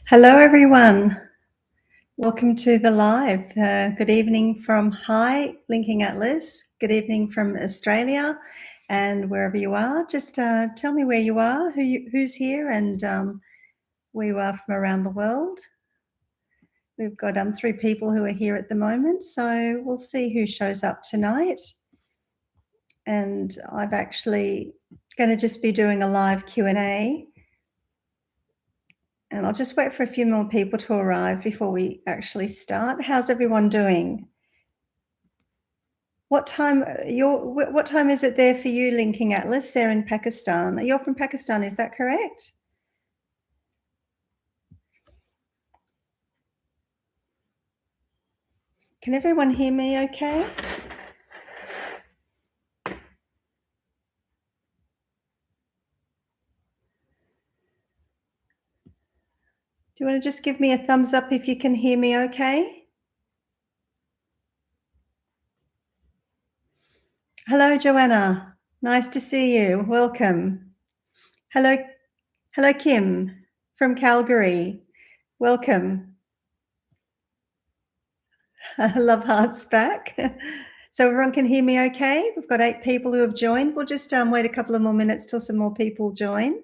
Hello, everyone. Welcome to the live. Good evening from LinkingAtlas. Good evening from Australia, and wherever you are, just tell me where you are, who's here, and where you are from around the world. We've got 3 people who are here at the moment, so we'll see who shows up tonight. And I'm actually going to just be doing a live Q&A. And I'll just wait for a few more people to arrive before we actually start. How's everyone doing? What time is it there for you, LinkingAtlas? They're in Pakistan. You're from Pakistan, is that correct? Can everyone hear me okay? Do you want to just give me a thumbs up if you can hear me okay? Hello, Joanna. Nice to see you. Welcome. Hello, Kim from Calgary. Welcome. I love hearts back. So everyone can hear me okay? We've got 8 people who have joined. We'll just wait a couple of more minutes till some more people join.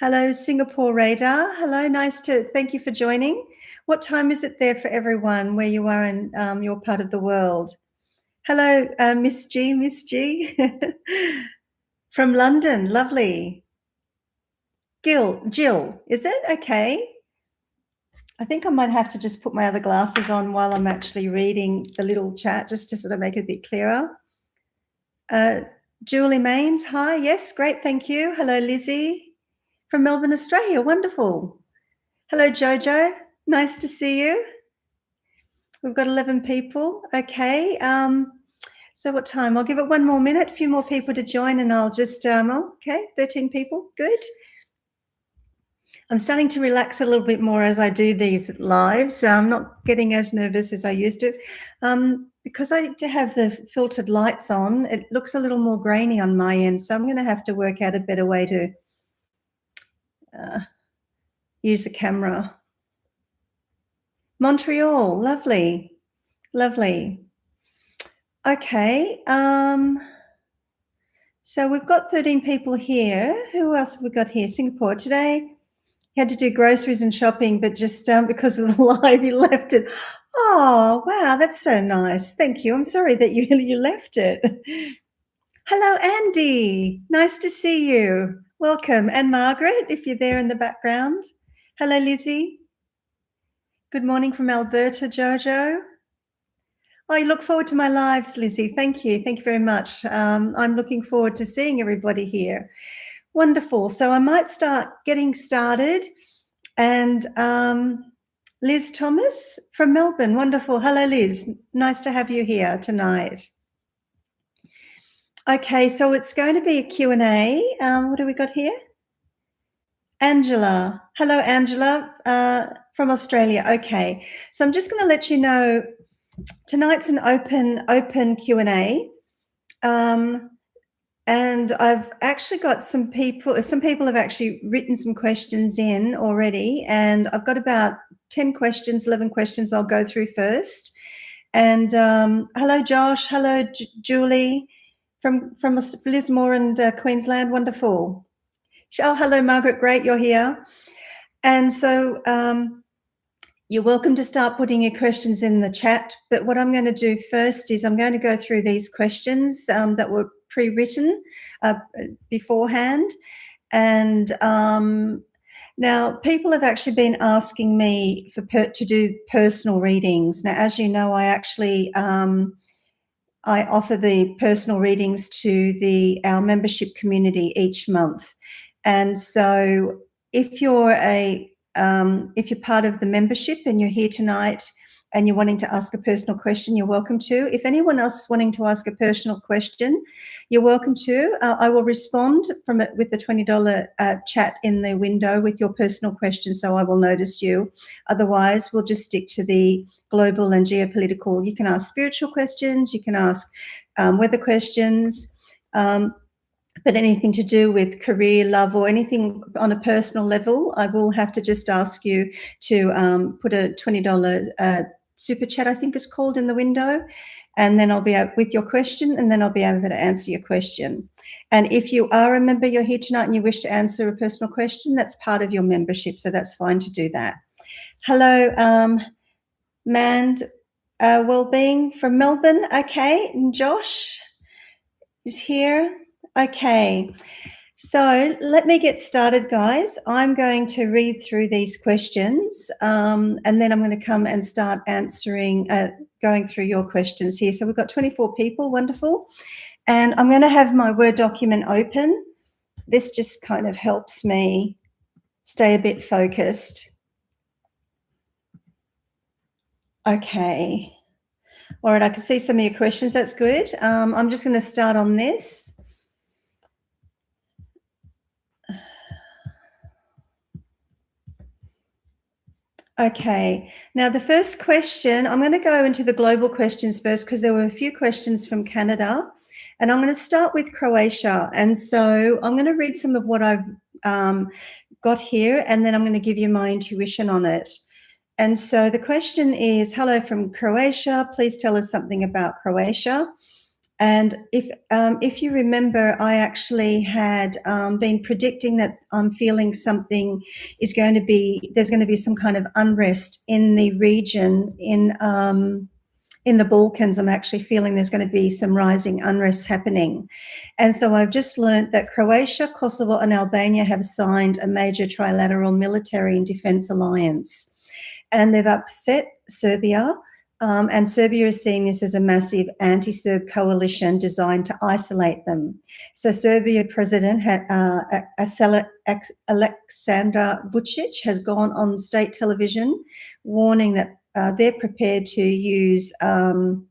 Hello, Singapore Radar. Hello, thank you for joining. What time is it there for everyone where you are in your part of the world? Hello, Miss G. From London, lovely. Jill, is it? Okay. I think I might have to just put my other glasses on while I'm actually reading the little chat, just to sort of make it a bit clearer. Julie Mains, hi. Yes, great, thank you. Hello, Lizzie from Melbourne, Australia. Wonderful. Hello, Jojo. Nice to see you. We've got 11 people. Okay. So what time? I'll give it one more minute, a few more people to join, and I'll just, okay, 13 people. Good. I'm starting to relax a little bit more as I do these lives. I'm not getting as nervous as I used to. Because I need to have the filtered lights on, it looks a little more grainy on my end. So I'm going to have to work out a better way to use a camera. Montreal, lovely. Okay. So we've got 13 people here. Who else have we got here? Singapore. Today, had to do groceries and shopping, but just because of the live, you left it. Oh, wow, that's so nice. Thank you. I'm sorry that you left it. Hello, Andy. Nice to see you. Welcome. And Margaret, if you're there in the background. Hello, Lizzie. Good morning from Alberta, Jojo. I look forward to my lives, Lizzie. Thank you. Thank you very much. I'm looking forward to seeing everybody here. Wonderful. So I might start getting started. And Liz Thomas from Melbourne. Wonderful. Hello, Liz. Nice to have you here tonight. Okay, so it's going to be a Q&A. What do we got here? Angela. Hello, Angela from Australia. Okay, so I'm just going to let you know tonight's an open Q&A. And I've actually got some people have actually written some questions in already, and I've got about 10 questions, 11 questions I'll go through first. And hello, Josh. Hello, Julie from Lismore and Queensland. Wonderful. Oh, hello, Margaret. Great, you're here. And so you're welcome to start putting your questions in the chat. But what I'm going to do first is I'm going to go through these questions that were pre-written beforehand. And now people have actually been asking me to do personal readings. Now, as you know, I actually I offer the personal readings to our membership community each month. And so if you're part of the membership and you're here tonight and you're wanting to ask a personal question, you're welcome to. If anyone else is wanting to ask a personal question, you're welcome to. I will respond from it with the $20 chat in the window with your personal question, so I will notice you. Otherwise, we'll just stick to the global and geopolitical. You can ask spiritual questions, you can ask weather questions. But anything to do with career, love, or anything on a personal level, I will have to just ask you to put a $20 super chat, I think it's called, in the window, and then I'll be out with your question, and then I'll be able to answer your question. And if you are a member, you're here tonight and you wish to answer a personal question, that's part of your membership, so that's fine to do that. Hello, ManWellBeing from Melbourne. Okay, and Josh is here. Okay, so let me get started, guys. I'm going to read through these questions, and then I'm going to come and start answering, going through your questions here. So we've got 24 people, wonderful. And I'm going to have my Word document open. This just kind of helps me stay a bit focused. Okay. All right, I can see some of your questions. That's good. I'm just going to start on this. Okay, now the first question, I'm going to go into the global questions first because there were a few questions from Canada, and I'm going to start with Croatia. And so I'm going to read some of what I've got here, and then I'm going to give you my intuition on it. And so the question is, hello from Croatia, please tell us something about Croatia. And if you remember, I actually had been predicting that I'm feeling something is going to be, there's going to be some kind of unrest in the region in the Balkans. I'm actually feeling there's going to be some rising unrest happening. And so I've just learned that Croatia, Kosovo and Albania have signed a major trilateral military and defense alliance. And they've upset Serbia. And Serbia is seeing this as a massive anti-Serb coalition designed to isolate them. So Serbia President Aleksandar Vučić has gone on state television warning that they're prepared to use their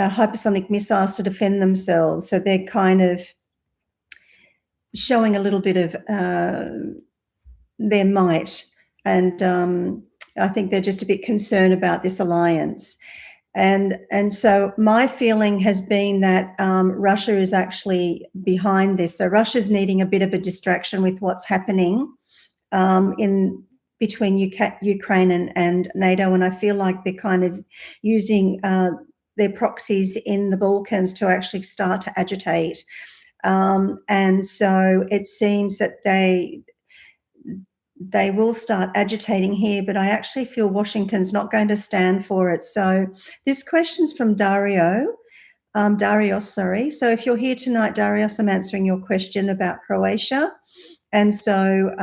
hypersonic missiles to defend themselves. So they're kind of showing a little bit of their might. And I think they're just a bit concerned about this alliance. And so my feeling has been that Russia is actually behind this. So Russia's needing a bit of a distraction with what's happening in between Ukraine and NATO. And I feel like they're kind of using their proxies in the Balkans to actually start to agitate. And so it seems that they will start agitating here, but I actually feel Washington's not going to stand for it. So this question's from Darius, sorry. So if you're here tonight, Darius, I'm answering your question about Croatia. And so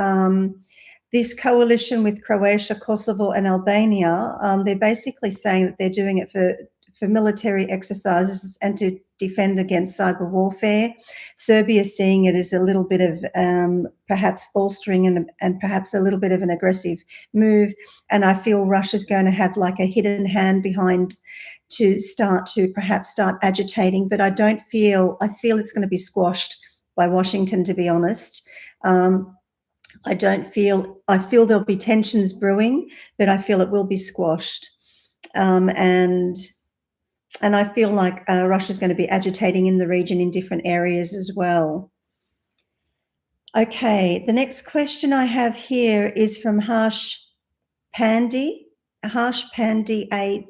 this coalition with Croatia, Kosovo and Albania, they're basically saying that they're doing it for military exercises and to defend against cyber warfare. Serbia is seeing it as a little bit of perhaps bolstering and perhaps a little bit of an aggressive move. And I feel Russia's going to have like a hidden hand behind to perhaps start agitating. But I feel it's going to be squashed by Washington, to be honest. I feel there'll be tensions brewing, but I feel it will be squashed. And I feel like Russia's going to be agitating in the region in different areas as well. Okay, the next question I have here is from Harsh Pandey 8-11.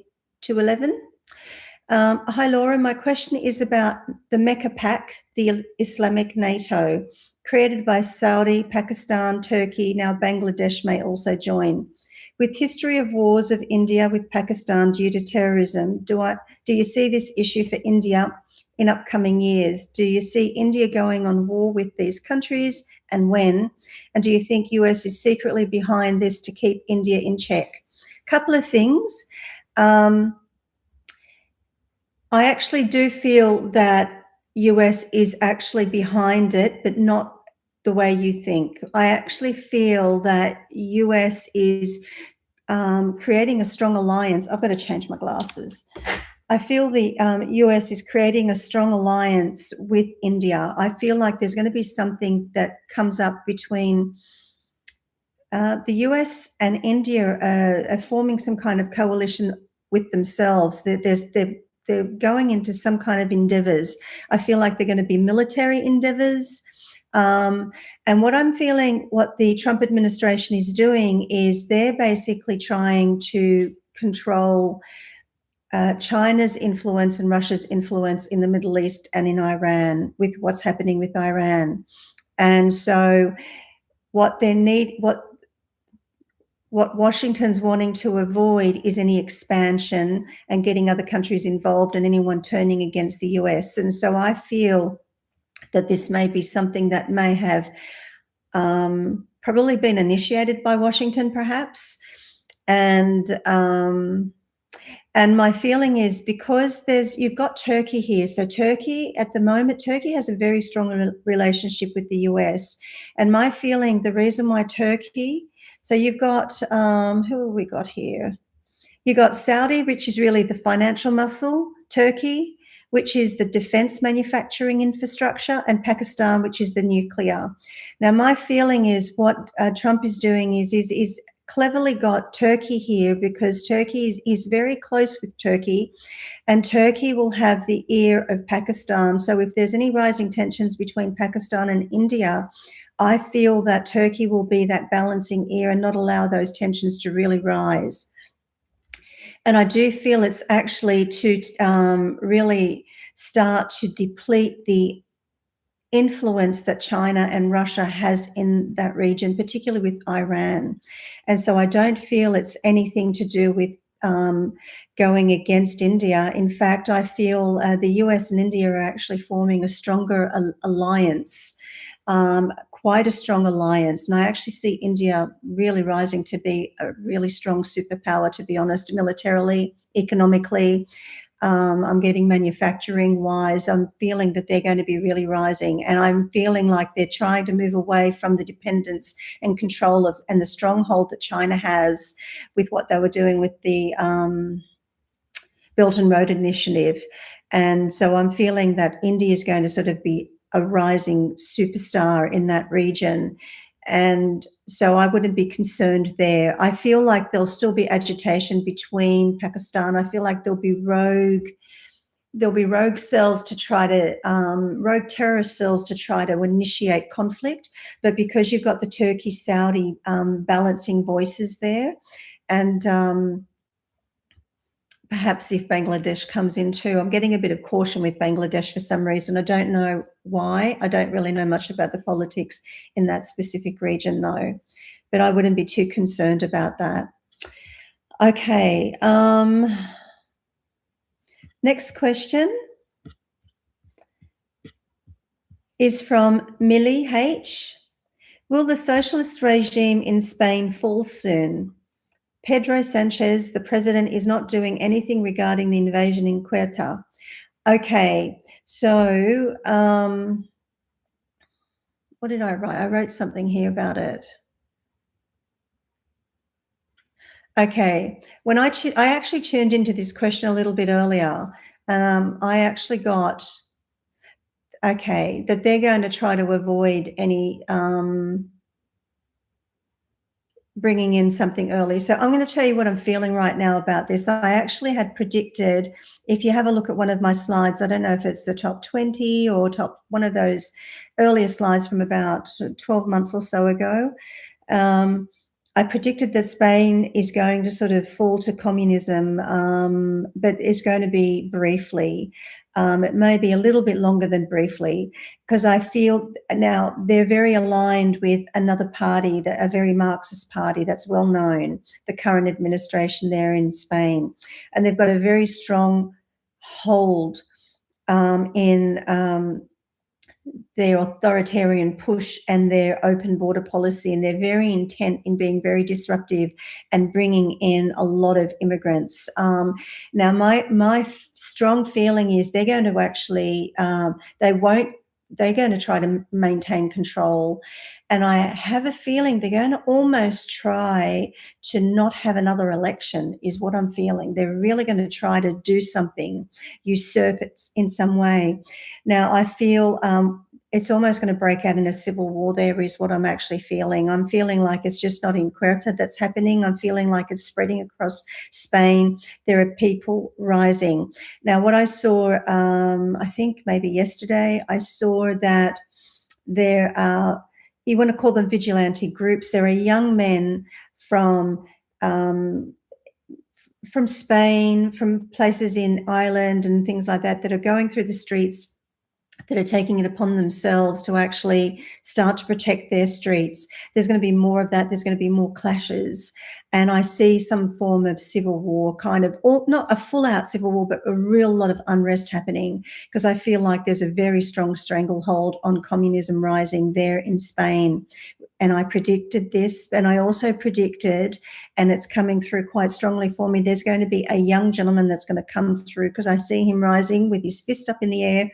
Hi, Laura. My question is about the Mecca Pact, the Islamic NATO, created by Saudi, Pakistan, Turkey. Now Bangladesh may also join. With history of wars of India with Pakistan due to terrorism, do you see this issue for India in upcoming years? Do you see India going on war with these countries, and when? And do you think US is secretly behind this to keep India in check? Couple of things. I actually do feel that US is actually behind it, but not the way you think. I actually feel that US is creating a strong alliance. I've got to change my glasses. I feel the US is creating a strong alliance with India. I feel like there's going to be something that comes up between the US and India are forming some kind of coalition with themselves. They're they're going into some kind of endeavors. I feel like they're going to be military endeavors. And what I'm feeling, what the Trump administration is doing is they're basically trying to control China's influence and Russia's influence in the Middle East and in Iran, with what's happening with Iran. And so what Washington's wanting to avoid is any expansion and getting other countries involved and anyone turning against the US. And so I feel that this may be something that may have probably been initiated by Washington, perhaps. And my feeling is because you've got Turkey here. So Turkey, at the moment, Turkey has a very strong relationship with the US. And my feeling, the reason why Turkey, so you've got, who have we got here? You've got Saudi, which is really the financial muscle, Turkey, which is the defense manufacturing infrastructure, and Pakistan, which is the nuclear. Now, my feeling is what Trump is doing is cleverly got Turkey here, because Turkey is very close with Turkey, and Turkey will have the ear of Pakistan. So if there's any rising tensions between Pakistan and India, I feel that Turkey will be that balancing ear and not allow those tensions to really rise. And I do feel it's actually to really start to deplete the influence that China and Russia has in that region, particularly with Iran. And so I don't feel it's anything to do with going against India. In fact, I feel the US and India are actually forming a stronger alliance, quite a strong alliance. And I actually see India really rising to be a really strong superpower, to be honest, militarily, economically. I'm getting manufacturing wise. I'm feeling that they're going to be really rising, and I'm feeling like they're trying to move away from the dependence and control of and the stronghold that China has with what they were doing with the Belt and Road Initiative. And so I'm feeling that India is going to sort of be a rising superstar in that region. And so I wouldn't be concerned there. I feel like there'll still be agitation between Pakistan. I feel like there'll be rogue cells to try to, rogue terrorist cells to try to initiate conflict. But because you've got the Turkey-Saudi balancing voices there, and perhaps if Bangladesh comes in too. I'm getting a bit of caution with Bangladesh for some reason. I don't know why. I don't really know much about the politics in that specific region though, but I wouldn't be too concerned about that. Okay. Next question is from Millie H. Will the socialist regime in Spain fall soon? Pedro Sanchez, the president, is not doing anything regarding the invasion in Ceuta. Okay, so what did I write? I wrote something here about it. Okay, when I actually tuned into this question a little bit earlier, and I actually got, okay, that they're going to try to avoid any bringing in something early. So I'm going to tell you what I'm feeling right now about this. I actually had predicted, if you have a look at one of my slides, I don't know if it's the top 20 or top one of those earlier slides from about 12 months or so ago. I predicted that Spain is going to sort of fall to communism, but it's going to be briefly. It may be a little bit longer than briefly, because I feel now they're very aligned with another party, a very Marxist party that's well known, the current administration there in Spain. And they've got a very strong hold in their authoritarian push and their open border policy, and they're very intent in being very disruptive and bringing in a lot of immigrants. Now, my strong feeling is they're going to actually, they're going to try to maintain control. And I have a feeling they're going to almost try to not have another election, is what I'm feeling. They're really going to try to do something, usurp it in some way. Now, I feel it's almost going to break out in a civil war there is what I'm actually feeling. I'm feeling like it's just not in Ceuta that's happening. I'm feeling like it's spreading across Spain. There are people rising. Now, what I saw, I think maybe yesterday, I saw that there are, you want to call them vigilante groups. There are young men from Spain, from places in Ireland and things like that are going through the streets, that are taking it upon themselves to actually start to protect their streets. There's going to be more of that. There's going to be more clashes. And I see some form of civil war, kind of, or not a full-out civil war, but a real lot of unrest happening, because I feel like there's a very strong stranglehold on communism rising there in Spain. And I predicted this, and I also predicted, and it's coming through quite strongly for me, there's going to be a young gentleman that's going to come through, because I see him rising with his fist up in the air.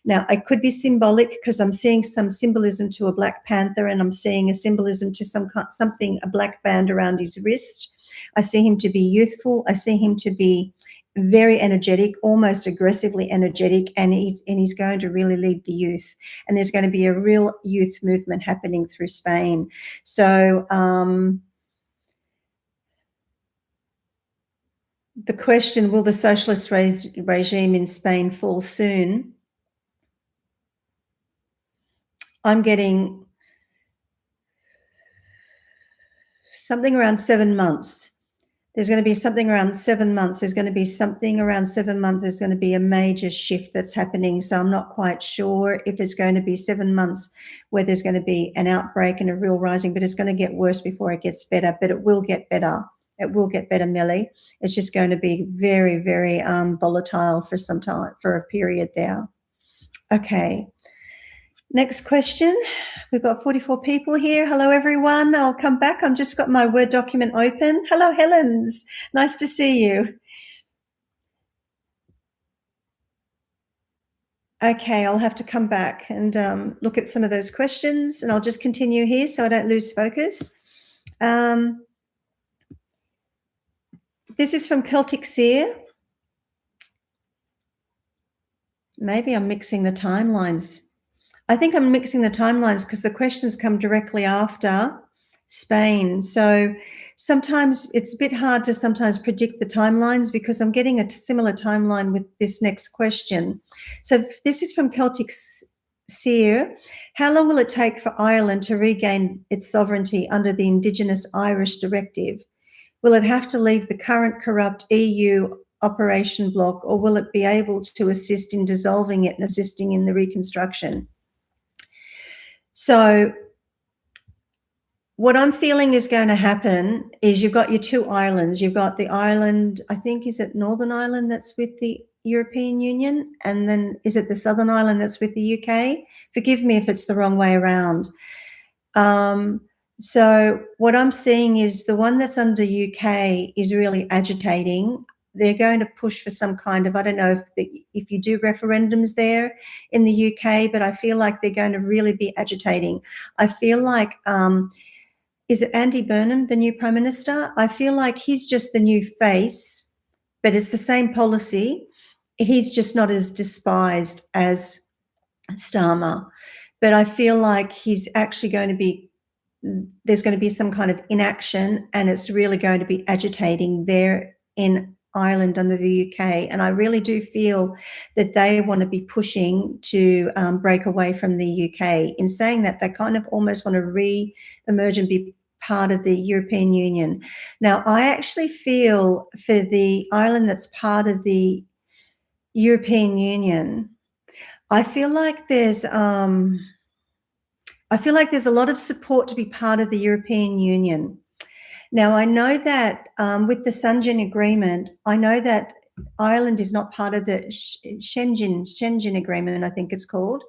Now, it could be symbolic, because I'm seeing some symbolism to a Black Panther, and I'm seeing a symbolism to something, a black band around his wrist. I see him to be youthful. I see him to be very energetic, almost aggressively energetic, and he's going to really lead the youth. And there's going to be a real youth movement happening through Spain. So the question, will the socialist regime in Spain fall soon? I'm getting something around 7 months. There's going to be something around 7 months. There's going to be something around 7 months. There's going to be a major shift that's happening. So I'm not quite sure if it's going to be 7 months where there's going to be an outbreak and a real rising, but it's going to get worse before it gets better. But it will get better. It will get better, Millie. It's just going to be very, very volatile for some time, for a period there. Okay. Next question. We've got 44 people here. Hello, everyone. I'll come back. I've just got my Word document open. Hello, Helens. Nice to see you. Okay, I'll have to come back and look at some of those questions, and I'll just continue here so I don't lose focus. This is from CelticSeer. Maybe I'm mixing the timelines. I think I'm mixing the timelines because the questions come directly after Spain. So sometimes it's a bit hard to sometimes predict the timelines, because I'm getting a similar timeline with this next question. So this is from CelticSeer. How long will it take for Ireland to regain its sovereignty under the Indigenous Irish Directive? Will it have to leave the current corrupt EU operation bloc, or will it be able to assist in dissolving it and assisting in the reconstruction? So what I'm feeling is going to happen is you've got your two islands. You've got the island, I think, is it Northern Ireland that's with the European Union? And then is it the Southern Ireland that's with the UK? Forgive me if it's the wrong way around. So what I'm seeing is the one that's under UK is really agitating. They're going to push for some kind of, I don't know if you do referendums there in the UK, but I feel like they're going to really be agitating. I feel like, is it Andy Burnham, the new Prime Minister? I feel like he's just the new face, but it's the same policy. He's just not as despised as Starmer. But I feel like he's actually going to be, there's going to be some kind of inaction, and it's really going to be agitating there in Ireland under the UK. And I really do feel that they want to be pushing to break away from the UK. In saying that, they kind of almost want to re-emerge and be part of the European Union. Now, I actually feel for the Ireland that's part of the European Union, I feel like there's a lot of support to be part of the European Union. Now, I know that with the Schengen Agreement, I know that Ireland is not part of the Schengen Agreement, I think it's called,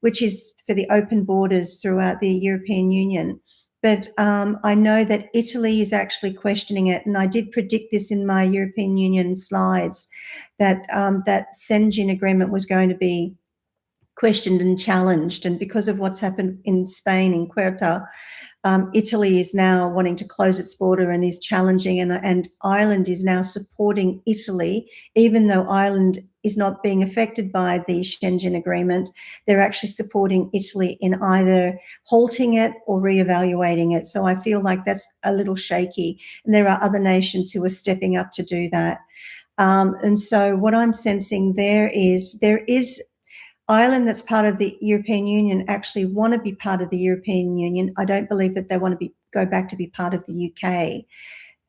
which is for the open borders throughout the European Union. But I know that Italy is actually questioning it, and I did predict this in my European Union slides, that that Schengen Agreement was going to be questioned and challenged. And because of what's happened in Spain, in Ceuta, Italy is now wanting to close its border and is challenging, and Ireland is now supporting Italy, even though Ireland is not being affected by the Schengen Agreement, they're actually supporting Italy in either halting it or reevaluating it. So I feel like that's a little shaky, and there are other nations who are stepping up to do that. And so what I'm sensing there is Ireland, that's part of the European Union, actually want to be part of the European Union. I don't believe that they want to go back to be part of the UK,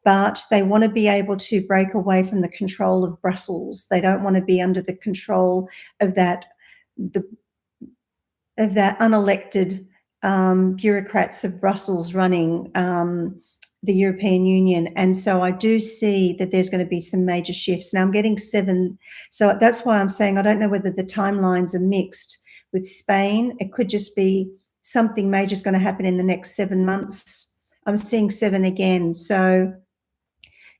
but they want to be able to break away from the control of Brussels. They don't want to be under the control of that unelected bureaucrats of Brussels running the European Union. And so I do see that there's going to be some major shifts. Now I'm getting 7. So that's why I'm saying I don't know whether the timelines are mixed with Spain. It could just be something major is going to happen in the next 7 months. I'm seeing 7 again. So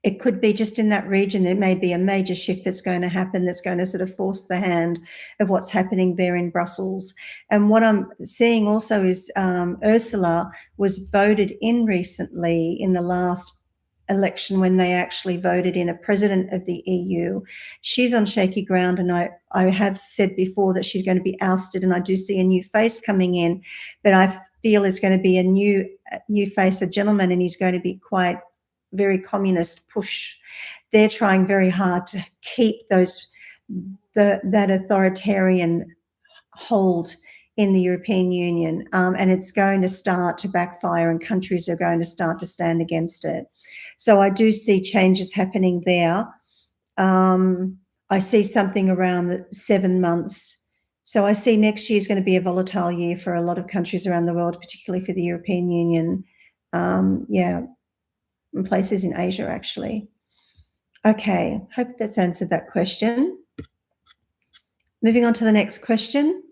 it could be just in that region, there may be a major shift that's going to happen, that's going to sort of force the hand of what's happening there in Brussels. And what I'm seeing also is Ursula was voted in recently in the last election when they actually voted in a president of the EU. She's on shaky ground, and I have said before that she's going to be ousted, and I do see a new face coming in, but I feel it's going to be a new face, a gentleman, and he's going to be quite very communist push. They're trying very hard to keep that authoritarian hold in the European Union, and it's going to start to backfire, and countries are going to start to stand against it. So I do see changes happening there. I see something around the 7 months. So I see next year is going to be a volatile year for a lot of countries around the world, particularly for the European Union. And places in Asia, actually. Okay, hope that's answered that question. Moving on to the next question.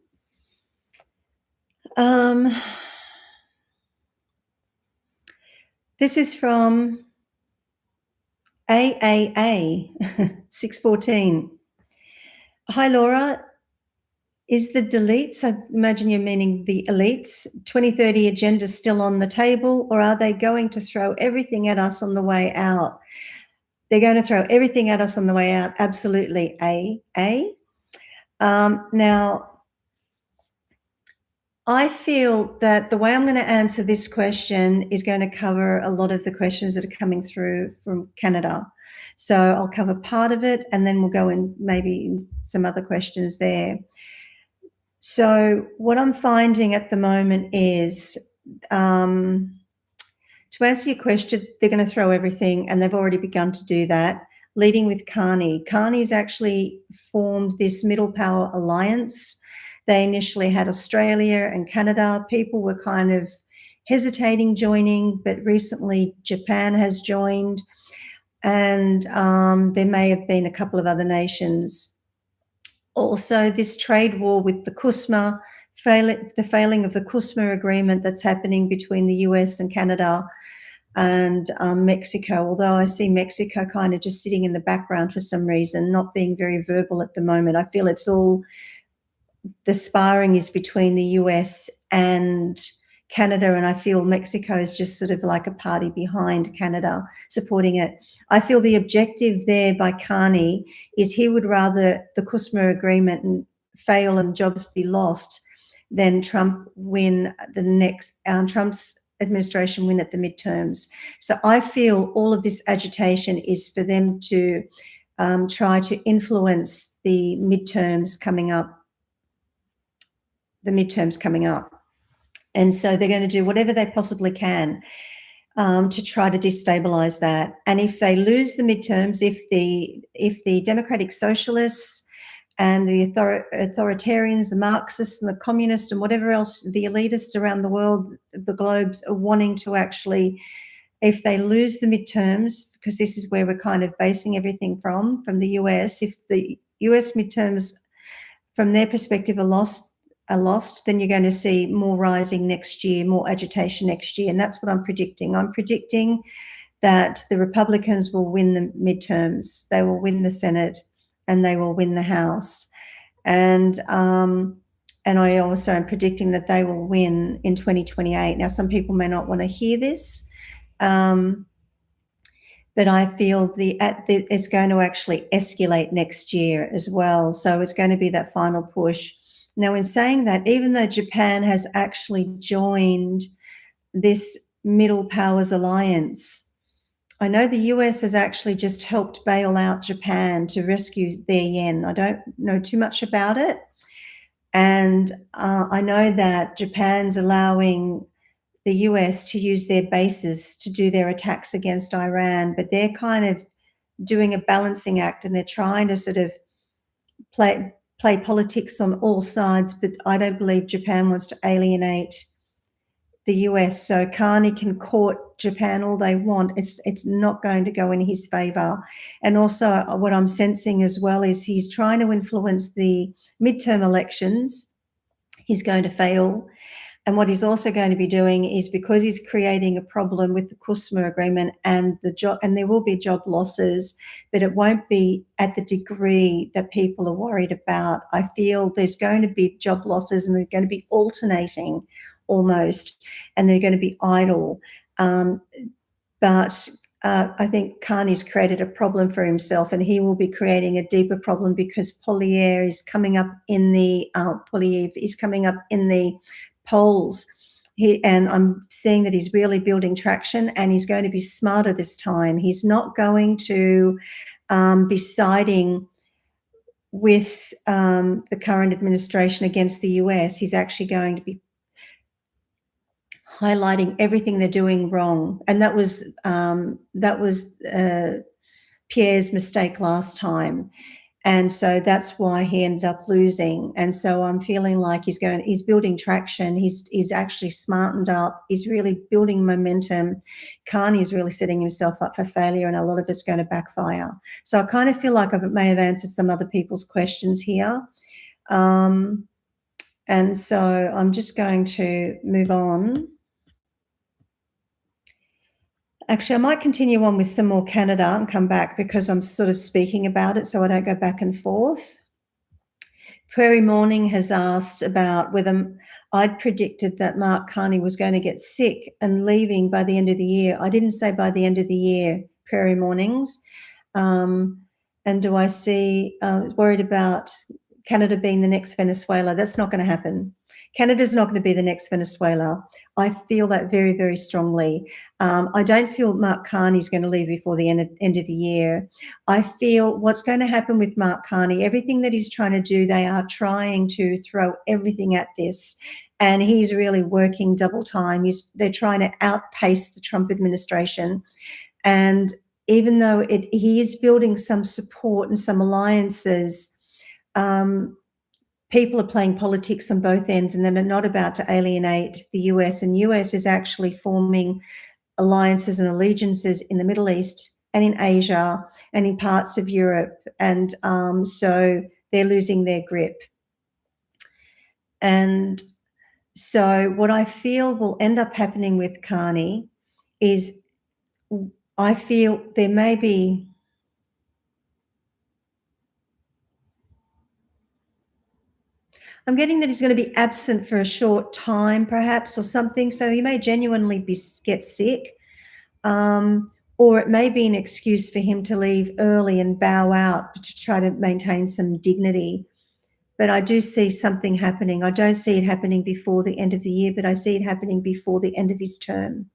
This is from AAA 614. Hi, Laura. Is the deletes, I imagine you're meaning the elites, 2030 agenda still on the table, or are they going to throw everything at us on the way out? They're going to throw everything at us on the way out, absolutely, Now, I feel that the way I'm going to answer this question is going to cover a lot of the questions that are coming through from Canada. So I'll cover part of it, and then we'll go in maybe in some other questions there. So what I'm finding at the moment is, to answer your question, they're going to throw everything, and they've already begun to do that, leading with Carney. Carney's actually formed this middle power alliance. They initially had Australia and Canada. People were kind of hesitating joining, but recently Japan has joined, and there may have been a couple of other nations. Also, this trade war with the CUSMA, the failing of the CUSMA agreement that's happening between the US and Canada and Mexico, although I see Mexico kind of just sitting in the background for some reason, not being very verbal at the moment. I feel it's all, the sparring is between the US and Canada, and I feel Mexico is just sort of like a party behind Canada supporting it. I feel the objective there by Carney is he would rather the CUSMA agreement fail and jobs be lost than Trump win the next, Trump's administration win at the midterms. So I feel all of this agitation is for them to try to influence the midterms coming up. And so they're going to do whatever they possibly can to try to destabilize that. And if they lose the midterms, if the democratic socialists and the authoritarians, the Marxists and the communists and whatever else, the elitists around the world, the globes are wanting to actually, if they lose the midterms, because this is where we're kind of basing everything from the US, if the US midterms from their perspective are lost, then you're going to see more rising next year, more agitation next year. And that's what I'm predicting. I'm predicting that the Republicans will win the midterms, they will win the Senate, and they will win the House. And I also am predicting that they will win in 2028. Now, some people may not want to hear this, But I feel it's going to actually escalate next year as well. So it's going to be that final push. Now, in saying that, even though Japan has actually joined this Middle Powers Alliance, I know the US has actually just helped bail out Japan to rescue their yen. I don't know too much about it. And I know that Japan's allowing the US to use their bases to do their attacks against Iran, but they're kind of doing a balancing act, and they're trying to sort of play politics on all sides. But I don't believe Japan wants to alienate the US. So Carney can court Japan all they want. It's not going to go in his favor. And also what I'm sensing as well is he's trying to influence the midterm elections. He's going to fail. And what he's also going to be doing is, because he's creating a problem with the CUSMA agreement and there will be job losses, but it won't be at the degree that people are worried about. I feel there's going to be job losses, and they're going to be alternating almost, and they're going to be idle. But I think Carney's created a problem for himself, and he will be creating a deeper problem because Polyev is coming up in the polls. And I'm seeing that he's really building traction, and he's going to be smarter this time. He's not going to be siding with the current administration against the US. He's actually going to be highlighting everything they're doing wrong. And that was Pierre's mistake last time. And so that's why he ended up losing. And so I'm feeling like he's building traction. He's actually smartened up. He's really building momentum. Carney's really setting himself up for failure, and a lot of it's going to backfire. So I kind of feel like I may have answered some other people's questions here. And so I'm just going to move on. Actually, I might continue on with some more Canada and come back, because I'm sort of speaking about it so I don't go back and forth. Prairie.morning has asked about whether I'd predicted that Mark Carney was going to get sick and leaving by the end of the year. I didn't say by the end of the year, Prairie.mornings. And do I see, worried about Canada being the next Venezuela? That's not going to happen. Canada's not going to be the next Venezuela. I feel that very, very strongly. I don't feel Mark Carney's going to leave before the end of the year. I feel what's going to happen with Mark Carney, everything that he's trying to do, they are trying to throw everything at this, and he's really working double time. They're trying to outpace the Trump administration. And even though he is building some support and some alliances, people are playing politics on both ends, and they're not about to alienate the US. And US is actually forming alliances and allegiances in the Middle East and in Asia and in parts of Europe. And so they're losing their grip. And so what I feel will end up happening with Carney is, I feel there may be, I'm getting that he's going to be absent for a short time, perhaps, or something. So he may genuinely get sick, or it may be an excuse for him to leave early and bow out to try to maintain some dignity. But I do see something happening. I don't see it happening before the end of the year, but I see it happening before the end of his term.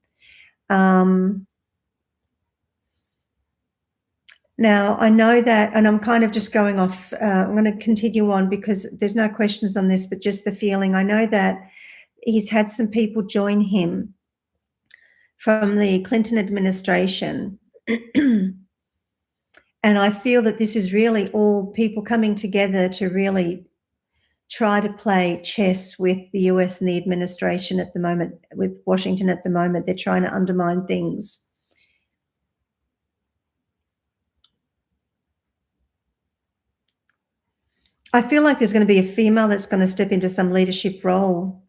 Now, I know that, and I'm kind of just going off, I'm going to continue on because there's no questions on this, but just the feeling. I know that he's had some people join him from the Clinton administration. And I feel that this is really all people coming together to really try to play chess with the US and the administration at the moment, with Washington at the moment. They're trying to undermine things. I feel like there's going to be a female that's going to step into some leadership role,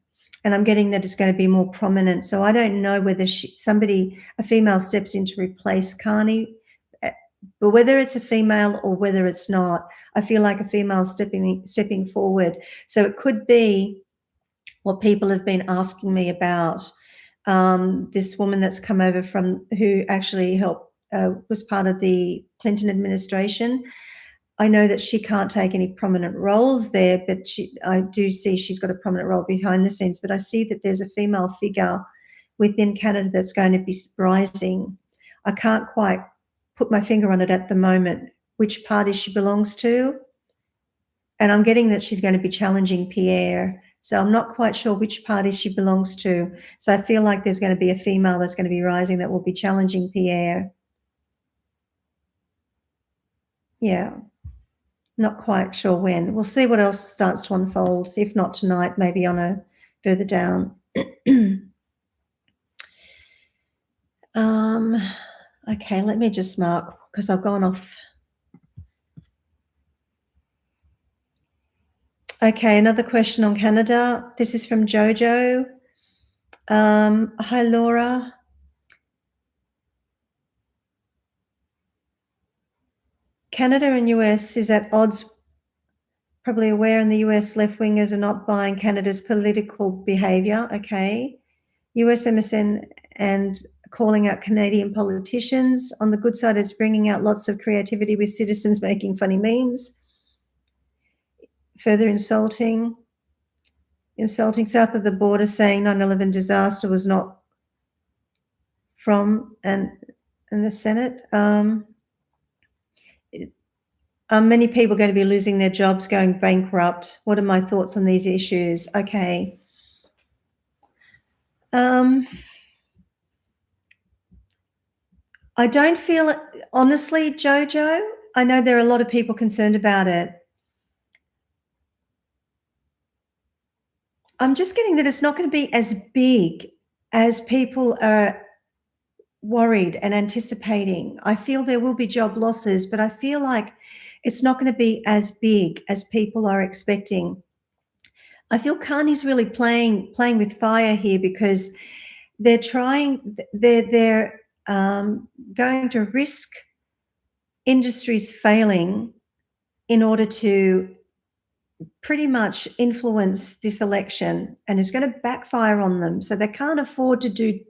and I'm getting that it's going to be more prominent. So I don't know whether a female steps in to replace Carney, but whether it's a female or whether it's not, I feel like a female stepping forward. So it could be what people have been asking me about, this woman that's come over who actually helped was part of the Clinton administration. I know that she can't take any prominent roles there, but I do see she's got a prominent role behind the scenes. But I see that there's a female figure within Canada that's going to be rising. I can't quite put my finger on it at the moment, which party she belongs to. And I'm getting that she's going to be challenging Pierre. So I'm not quite sure which party she belongs to. So I feel like there's going to be a female that's going to be rising that will be challenging Pierre. Yeah. Not quite sure when. We'll see what else starts to unfold. If not tonight, maybe on a further down. Okay, let me just mark because I've gone off. Okay, another question on Canada. This is from Jojo. Hi, Laura. Canada and US is at odds, probably aware in the US left-wingers are not buying Canada's political behaviour. Okay. US MSN and calling out Canadian politicians. On the good side, it's bringing out lots of creativity with citizens making funny memes. Further insulting south of the border, saying 9/11 disaster was not from and the Senate. Are many people going to be losing their jobs, going bankrupt? What are my thoughts on these issues? Okay. I don't feel it, honestly, Jojo. I know there are a lot of people concerned about it. I'm just getting that it's not going to be as big as people are worried and anticipating. I feel there will be job losses, but I feel like it's not going to be as big as people are expecting. I feel Carney's really playing with fire here because they're going to risk industries failing in order to pretty much influence this election, and it's going to backfire on them. So they can't afford to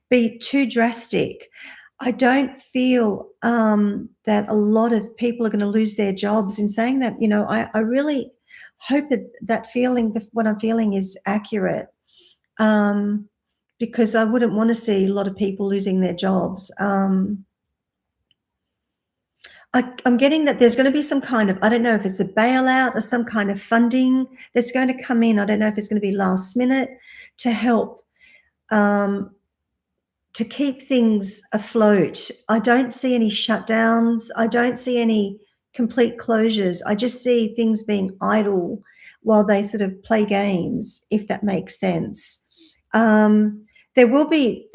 be too drastic. I don't feel that a lot of people are going to lose their jobs. In saying that, I really hope that feeling, what I'm feeling, is accurate, because I wouldn't want to see a lot of people losing their jobs. I'm getting that there's going to be some kind of, I don't know if it's a bailout or some kind of funding that's going to come in. I don't know if it's going to be last minute to help to keep things afloat. I don't see any shutdowns. I don't see any complete closures. I just see things being idle while they sort of play games, if that makes sense. There will be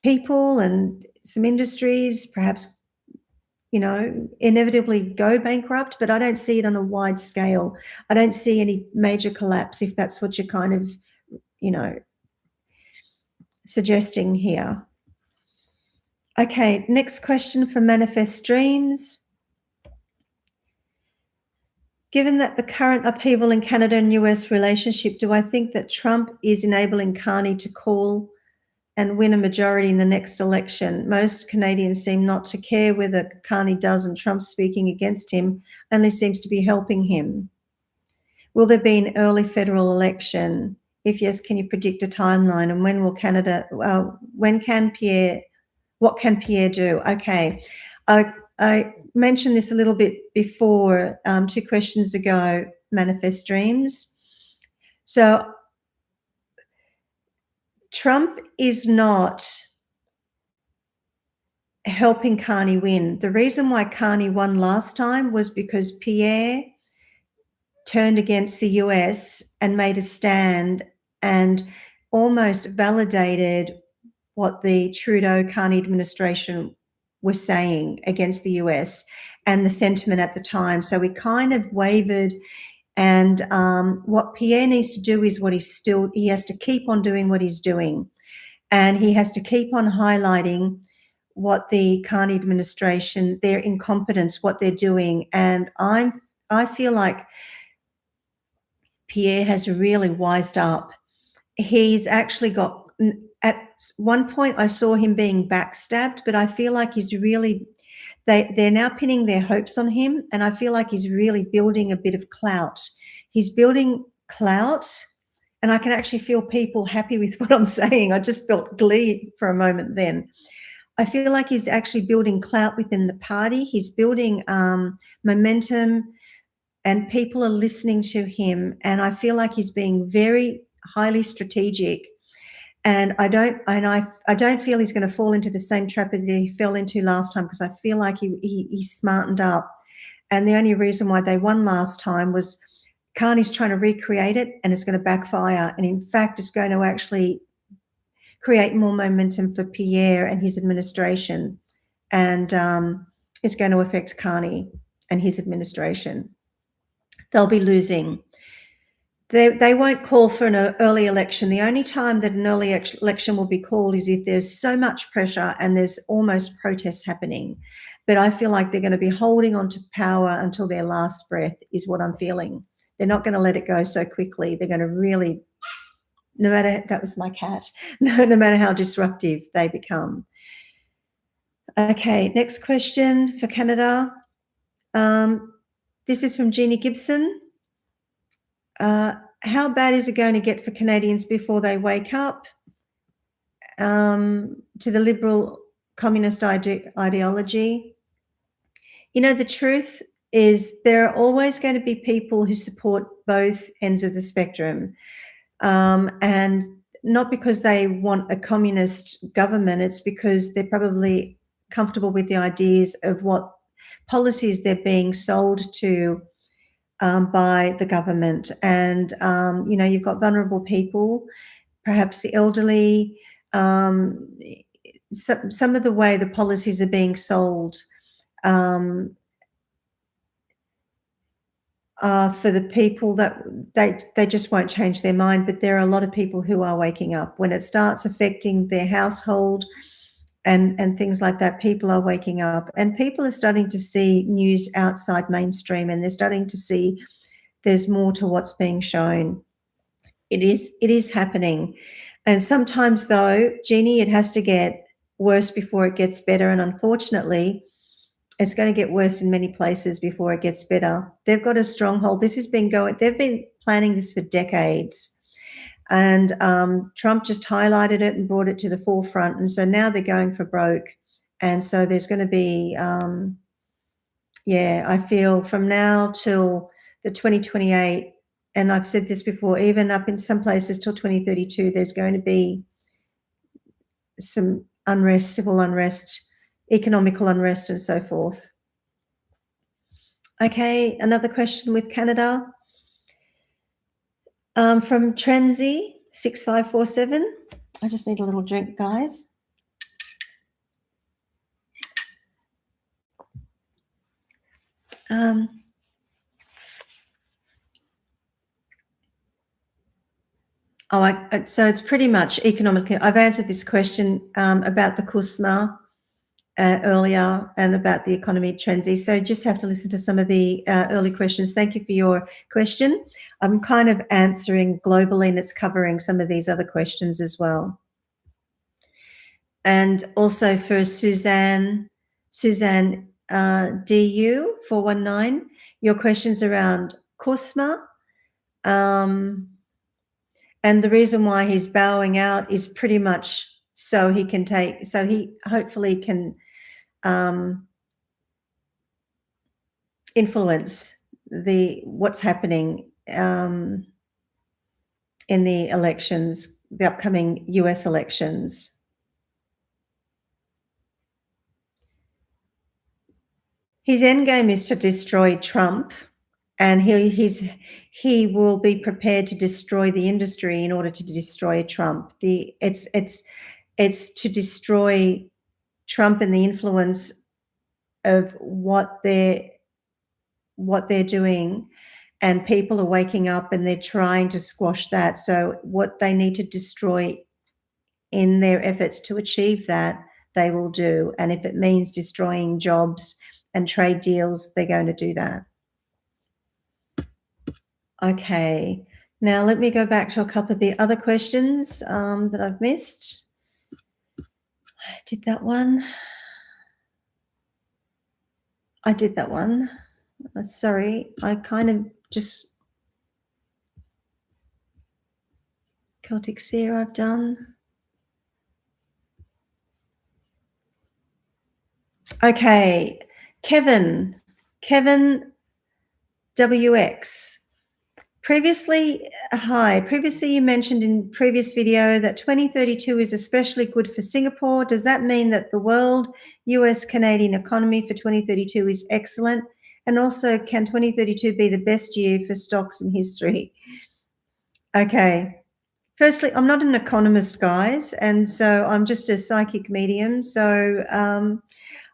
people and some industries perhaps, inevitably go bankrupt, but I don't see it on a wide scale. I don't see any major collapse, if that's what you're kind of, suggesting here. Okay, next question from Manifest Dreams. Given that the current upheaval in Canada and US relationship, do I think that Trump is enabling Carney to call and win a majority in the next election? Most Canadians seem not to care whether Carney does, and Trump speaking against him only seems to be helping him. Will there be an early federal election? If yes, can you predict a timeline? And when will what can Pierre do? Okay. I mentioned this a little bit before, 2 questions ago, Manifest Dreams. So Trump is not helping Carney win. The reason why Carney won last time was because Pierre turned against the US and made a stand and almost validated what the Trudeau-Carney administration was saying against the US and the sentiment at the time. So we kind of wavered, and what Pierre needs to do is he has to keep on doing what he's doing, and he has to keep on highlighting what the Carney administration, their incompetence, what they're doing. And I feel like Pierre has really wised up. He's actually got at one point I saw him being backstabbed, but I feel like he's really, they're now pinning their hopes on him, and I feel like he's really building a bit of clout. He's building clout, and I can actually feel people happy with what I'm saying. I just felt glee for a moment then. I feel like he's actually building clout within the party. He's building momentum, and people are listening to him, and I feel like he's being very highly strategic. And I don't feel he's going to fall into the same trap that he fell into last time, because I feel like he smartened up. And the only reason why they won last time was Carney's trying to recreate it, and it's going to backfire. And in fact, it's going to actually create more momentum for Pierre and his administration. And it's going to affect Carney and his administration. They'll be losing. They won't call for an early election. The only time that an early election will be called is if there's so much pressure and there's almost protests happening. But I feel like they're going to be holding on to power until their last breath, is what I'm feeling. They're not going to let it go so quickly. They're going to really, no matter, that was my cat, no matter how disruptive they become. Okay, next question for Canada. This is from Jeannie Gibson. How bad is it going to get for Canadians before they wake up to the liberal communist ideology? You know, the truth is there are always going to be people who support both ends of the spectrum, and not because they want a communist government. It's because they're probably comfortable with the ideas of what policies they're being sold to by the government. And, you know, you've got vulnerable people, perhaps the elderly, some of the way the policies are being sold for the people that they just won't change their mind. But there are a lot of people who are waking up. When it starts affecting their household and things like that, people are waking up, and people are starting to see news outside mainstream, and they're starting to see there's more to what's being shown. It is happening. And sometimes, though, Jeannie, it has to get worse before it gets better. And unfortunately, it's going to get worse in many places before it gets better. They've got a stronghold. This has been going, they've been planning this for decades. And Trump just highlighted it and brought it to the forefront. And so now they're going for broke. And so there's going to be, I feel from now till the 2028, and I've said this before, even up in some places till 2032, there's going to be some unrest, civil unrest, economical unrest, and so forth. Okay, another question with Canada. From Trenzy 6547. I just need a little drink, guys. So it's pretty much economic. I've answered this question about the CUSMA earlier and about the economy Trenzy. So just have to listen to some of the early questions. Thank you for your question. I'm kind of answering globally, and it's covering some of these other questions as well. And also for Suzanne DU 419, your questions around CUSMA. And the reason why he's bowing out is pretty much so he hopefully can influence what's happening in the elections, the upcoming US elections. His end game is to destroy Trump, and he will be prepared to destroy the industry in order to destroy Trump. It's to destroy Trump and the influence of what they're doing, and people are waking up and they're trying to squash that. So what they need to destroy in their efforts to achieve that, they will do. And if it means destroying jobs and trade deals, they're going to do that. Okay, now let me go back to a couple of the other questions that I've missed. I did that one. I did that one. Sorry, I kind of just CelticSeer I've done. Okay, Kevin WX. Previously you mentioned in previous video that 2032 is especially good for Singapore. Does that mean that the world, US, Canadian economy for 2032 is excellent? And also, can 2032 be the best year for stocks in history? Okay. Firstly, I'm not an economist, guys, and so I'm just a psychic medium. So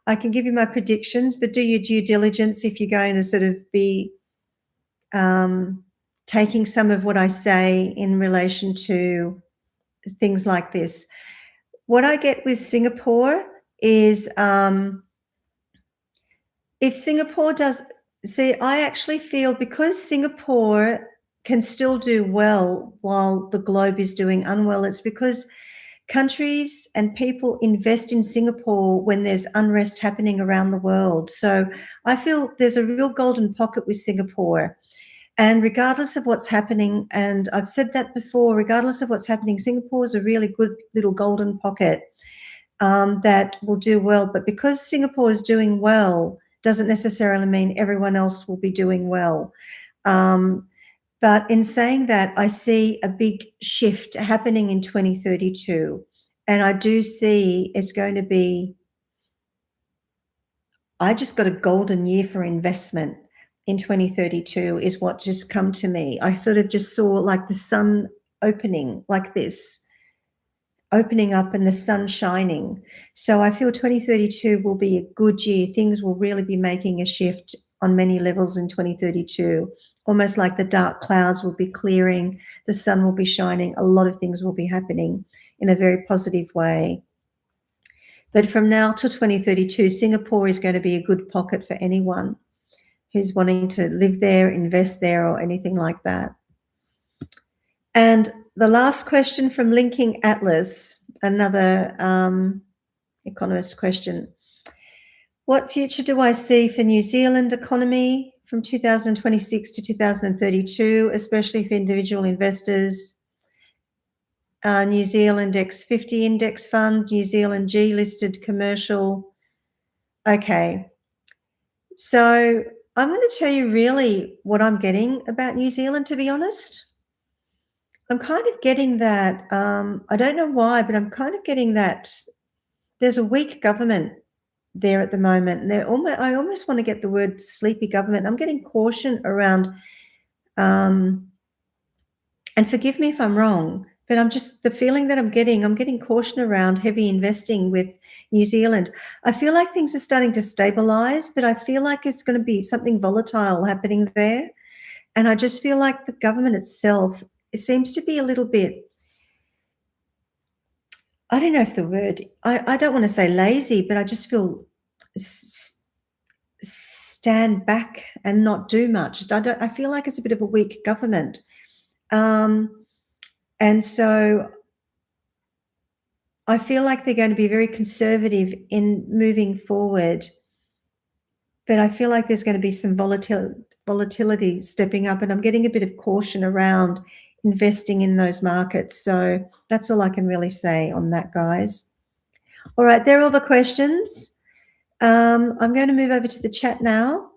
I can give you my predictions, but do your due diligence if you're going to sort of be taking some of what I say in relation to things like this. What I get with Singapore is if Singapore does, see, I actually feel because Singapore can still do well while the globe is doing unwell, it's because countries and people invest in Singapore when there's unrest happening around the world. So I feel there's a real golden pocket with Singapore. And regardless of what's happening, and I've said that before, regardless of what's happening, Singapore is a really good little golden pocket that will do well. But because Singapore is doing well, doesn't necessarily mean everyone else will be doing well. But in saying that, I see a big shift happening in 2032. And I do see it's going to be, I just got a golden year for investment in 2032 is what just come to me. I sort of just saw like the sun opening like this, opening up and the sun shining. So I feel 2032 will be a good year. Things will really be making a shift on many levels in 2032. Almost like the dark clouds will be clearing, the sun will be shining, a lot of things will be happening in a very positive way. But from now till 2032, Singapore is going to be a good pocket for anyone who's wanting to live there, invest there, or anything like that. And the last question from LinkingAtlas, another economist question. What future do I see for New Zealand economy from 2026 to 2032, especially for individual investors? New Zealand X50 index fund, New Zealand G listed commercial. Okay. So I'm going to tell you really what I'm getting about New Zealand, to be honest. I'm kind of getting that, I don't know why, but I'm kind of getting that there's a weak government there at the moment. I almost want to get the word sleepy government. I'm getting caution around, and forgive me if I'm wrong, but I'm just, the feeling that I'm getting caution around heavy investing with New Zealand. I feel like things are starting to stabilize, but I feel like it's going to be something volatile happening there. And I just feel like the government itself, it seems to be a little bit, I don't know if the word, I don't want to say lazy, but I just feel stand back and not do much. I feel like it's a bit of a weak government. And so I feel like they're going to be very conservative in moving forward, but I feel like there's going to be some volatility stepping up, and I'm getting a bit of caution around investing in those markets. So that's all I can really say on that, guys. All right, there are all the questions. I'm going to move over to the chat now.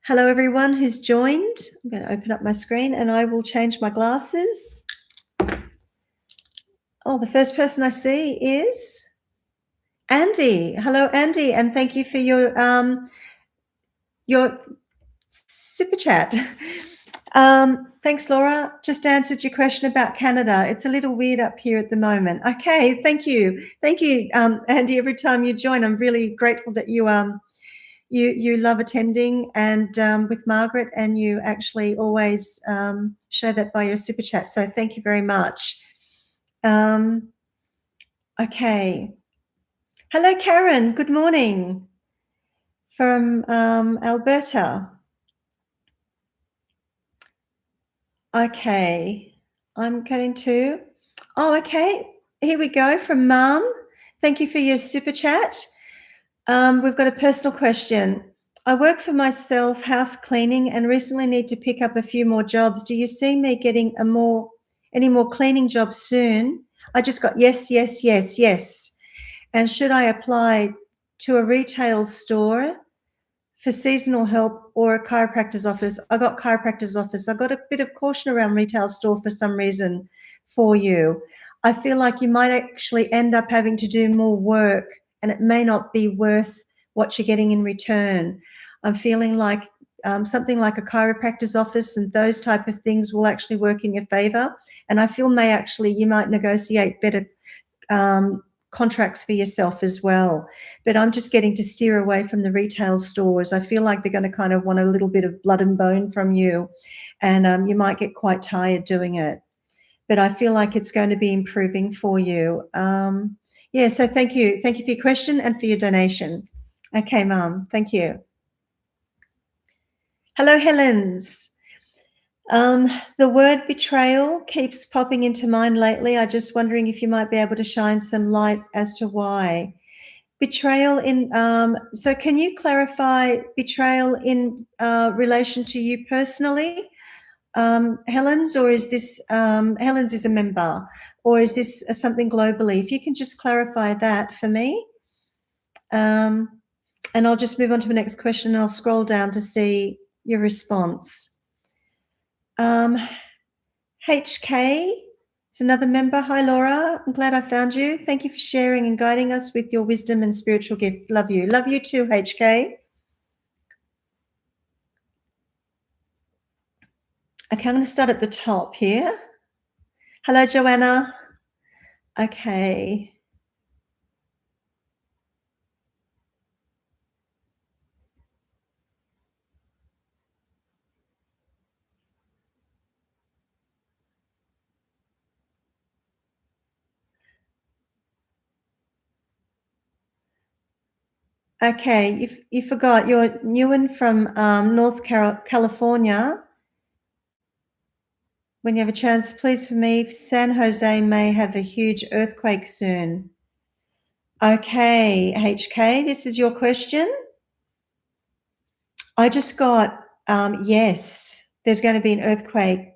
Hello, everyone who's joined. I'm going to open up my screen and I will change my glasses. Oh, the first person I see is Andy. Hello, Andy, and thank you for your super chat. Thanks, Laura. Just answered your question about Canada. It's a little weird up here at the moment. Okay, thank you. Thank you, Andy. Every time you join, I'm really grateful that you you love attending and with Margaret, and you actually always show that by your super chat. So thank you very much. Okay. Hello, Karen. Good morning from Alberta. Okay. I'm going to, oh, okay. here we go from Mum. Thank you for your super chat. We've got a personal question. I work for myself, house cleaning, and recently need to pick up a few more jobs. Do you see me getting any more cleaning jobs soon? I just got yes, yes, yes, yes. And should I apply to a retail store for seasonal help or a chiropractor's office? I got chiropractor's office. I got a bit of caution around retail store for some reason for you. I feel like you might actually end up having to do more work and it may not be worth what you're getting in return. I'm feeling like something like a chiropractor's office and those type of things will actually work in your favor. And I feel you might negotiate better contracts for yourself as well. But I'm just getting to steer away from the retail stores. I feel like they're going to kind of want a little bit of blood and bone from you, and you might get quite tired doing it. But I feel like it's going to be improving for you. So thank you. Thank you for your question and for your donation. Okay, Mum, thank you. Hello, Helens. The word betrayal keeps popping into mind lately. I'm just wondering if you might be able to shine some light as to why. Betrayal in, so can you clarify betrayal in relation to you personally, Helens, or is this, Helens is a member, or is this something globally? If you can just clarify that for me. And I'll just move on to the next question and I'll scroll down to see your response. HK is another member. Hi, Laura. I'm glad I found you. Thank you for sharing and guiding us with your wisdom and spiritual gift. Love you. Love you too, HK. Okay, I'm going to start at the top here. Hello, Joanna. Okay. Okay, you forgot. You're Newen from North California. When you have a chance, please for me, San Jose may have a huge earthquake soon. Okay, HK, this is your question. I just got, yes, there's going to be an earthquake.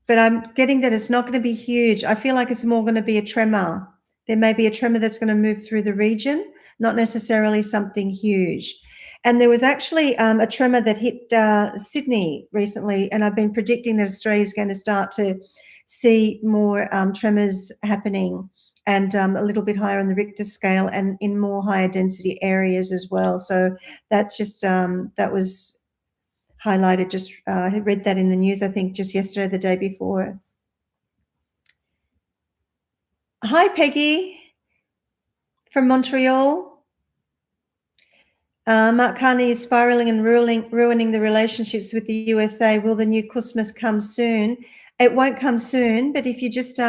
But I'm getting that it's not going to be huge. I feel like it's more going to be a tremor. There may be a tremor that's going to move through the region, not necessarily something huge. And there was actually a tremor that hit Sydney recently, and I've been predicting that Australia is going to start to see more tremors happening, and a little bit higher on the Richter scale and in more higher density areas as well. So that's just, that was highlighted, just I had read that in the news, I think just yesterday or the day before. Hi, Peggy from Montreal. Mark Carney is spiraling and ruining the relationships with the USA. Will the new CUSMA come soon? It won't come soon, but if you just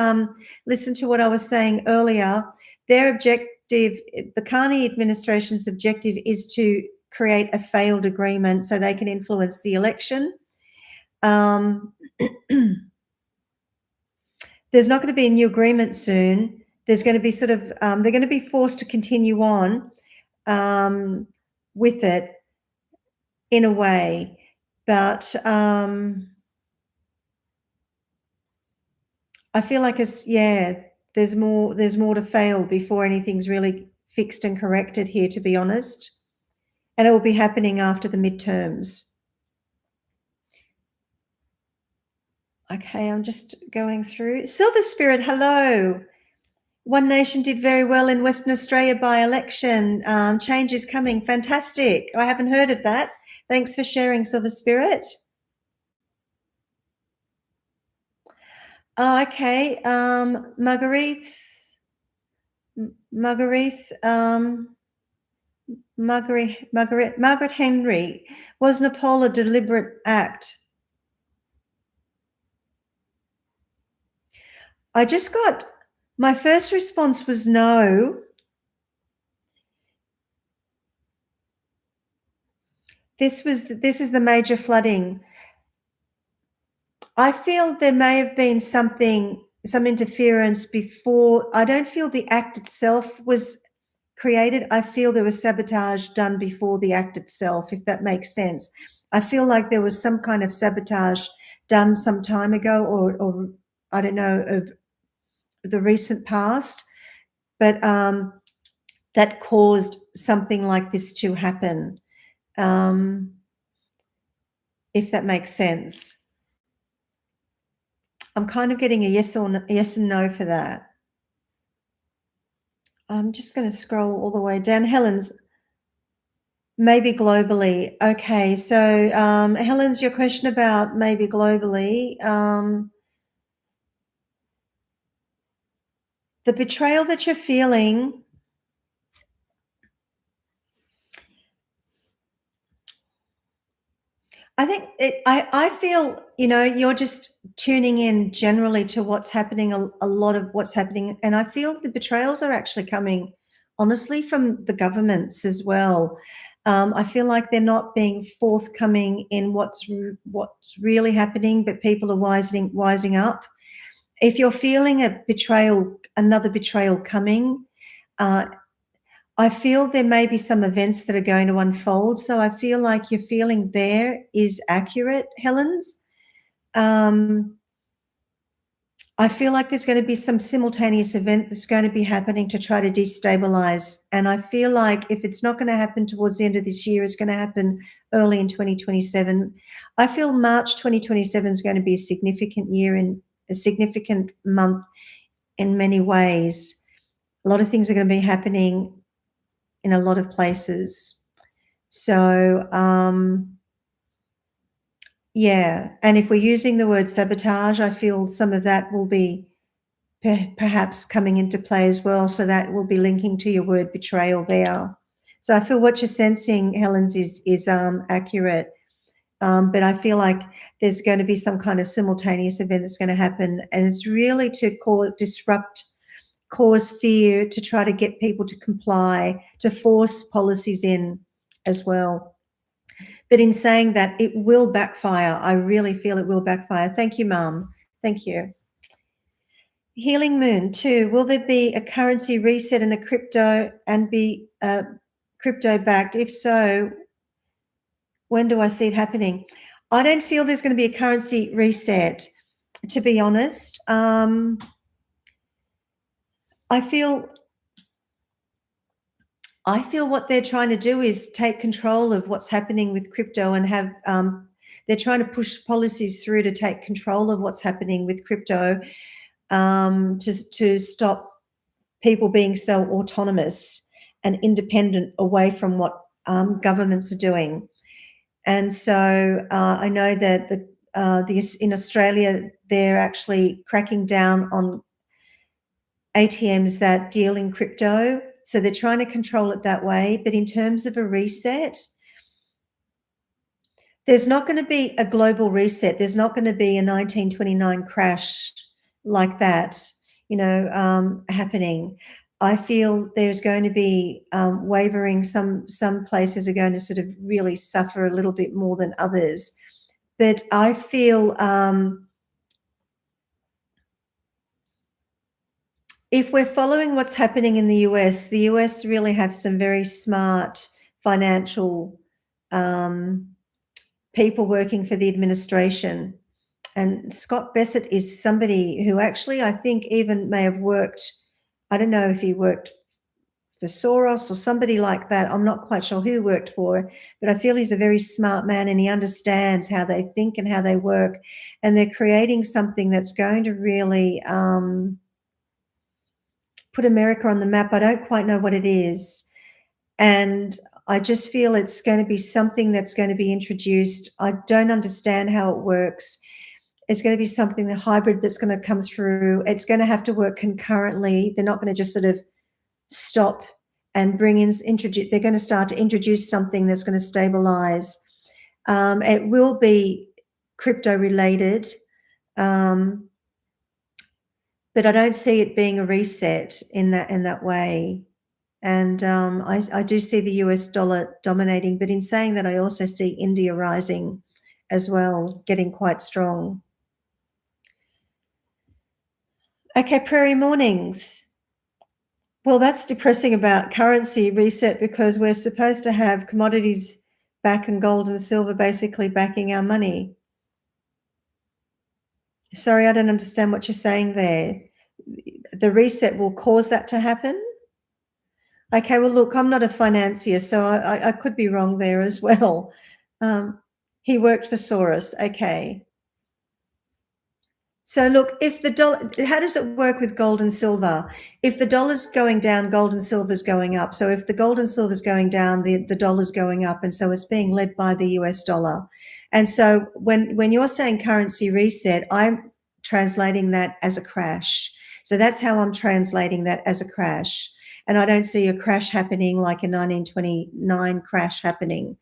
listen to what I was saying earlier, their objective, the Carney administration's objective, is to create a failed agreement so they can influence the election. There's not going to be a new agreement soon. There's going to be sort of, they're going to be forced to continue on with it in a way, but I feel like there's more to fail before anything's really fixed and corrected here, to be honest. And it will be happening after the midterms. Okay, I'm just going through. Silver Spirit, hello. One Nation did very well in Western Australia by-election. Change is coming. Fantastic. I haven't heard of that. Thanks for sharing, Silver Spirit. Oh, okay. MargaretHenry. Was Nepal a deliberate act? I just got, my first response was no. This is the major flooding. I feel there may have been something some interference before. I don't feel the act itself was created. I feel there was sabotage done before the act itself, if that makes sense. I feel like there was some kind of sabotage done some time ago, or I don't know, of the recent past, but that caused something like this to happen, if that makes sense. I'm kind of getting a yes and no for that. I'm just going to scroll all the way down. Helens, maybe globally. Okay, so Helens, your question about maybe globally. The betrayal that you're feeling, I think I feel, you're just tuning in generally to what's happening, a lot of what's happening. And I feel the betrayals are actually coming, honestly, from the governments as well. I feel like they're not being forthcoming in what's really happening, but people are wising up. If you're feeling a betrayal, another betrayal coming, I feel there may be some events that are going to unfold. So I feel like your feeling there is accurate, Helens. I feel like there's going to be some simultaneous event that's going to be happening to try to destabilize. And I feel like if it's not going to happen towards the end of this year, it's going to happen early in 2027. I feel March 2027 is going to be a significant year, in a significant month in many ways. A lot of things are going to be happening in a lot of places. So, yeah. And if we're using the word sabotage, I feel some of that will be perhaps coming into play as well. So that will be linking to your word betrayal there. So I feel what you're sensing, Helens, is accurate. But I feel like there's going to be some kind of simultaneous event that's going to happen. And it's really to cause fear, to try to get people to comply, to force policies in as well. But in saying that, it will backfire. I really feel it will backfire. Thank you, Mum. Thank you. HealingMoon 2, will there be a currency reset in a crypto and be crypto backed? If so, when do I see it happening? I don't feel there's going to be a currency reset, to be honest. I feel what they're trying to do is take control of what's happening with crypto and have they're trying to push policies through to take control of what's happening with crypto, to stop people being so autonomous and independent away from what governments are doing. And so I know that in Australia, they're actually cracking down on ATMs that deal in crypto. So they're trying to control it that way. But in terms of a reset, there's not going to be a global reset. There's not going to be a 1929 crash like that, happening. I feel there's going to be wavering. Some places are going to sort of really suffer a little bit more than others. But I feel if we're following what's happening in the US really have some very smart financial people working for the administration. And Scott Bessent is somebody who actually, I think, even may have worked, I don't know if he worked for Soros or somebody like that. I'm not quite sure who he worked for, but I feel he's a very smart man and he understands how they think and how they work. And they're creating something that's going to really put America on the map. I don't quite know what it is. And I just feel it's going to be something that's going to be introduced. I don't understand how it works. It's going to be something, the hybrid that's going to come through. It's going to have to work concurrently. They're not going to just sort of stop and introduce. They're going to start to introduce something that's going to stabilize. It will be crypto related, but I don't see it being a reset in that way. And I do see the US dollar dominating, but in saying that, I also see India rising as well, getting quite strong. Okay, Prairie.mornings. Well, that's depressing about currency reset because we're supposed to have commodities back and gold and silver basically backing our money. Sorry, I don't understand what you're saying there. The reset will cause that to happen? Okay, well, look, I'm not a financier, so I could be wrong there as well. He worked for Soros. Okay. So look, if the dollar, how does it work with gold and silver? If the dollar's going down, gold and silver's going up. So if the gold and silver's going down, the dollar's going up, and so it's being led by the US dollar. And so when you're saying currency reset, I'm translating that as a crash. So that's how I'm translating that, as a crash. And I don't see a crash happening like a 1929 crash happening.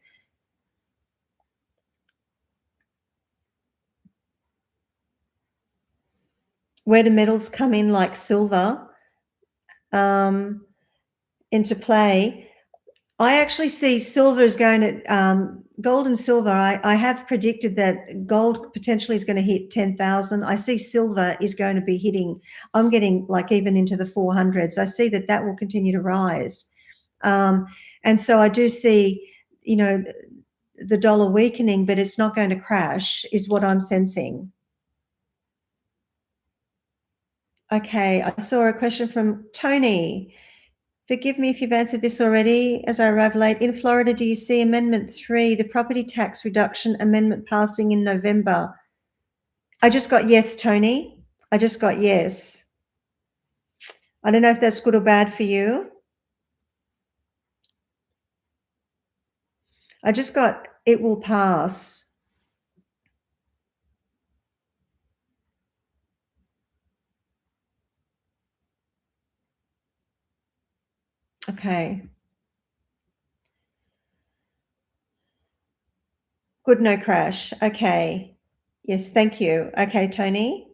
Where do metals come in, like silver, into play? I actually see silver is going to, gold and silver. I have predicted that gold potentially is going to hit 10,000. I see silver is going to be hitting, I'm getting like even into the 400s. I see that that will continue to rise. And so I do see, the dollar weakening, but it's not going to crash, is what I'm sensing. Okay, I saw a question from Tony. Forgive me if you've answered this already, as I arrive late. In Florida, do you see Amendment 3, the property tax reduction amendment, passing in November? I just got yes, Tony. I just got yes. I don't know if that's good or bad for you. I just got it will pass. Okay. Good, no crash. Okay. Yes, thank you. Okay, Tony.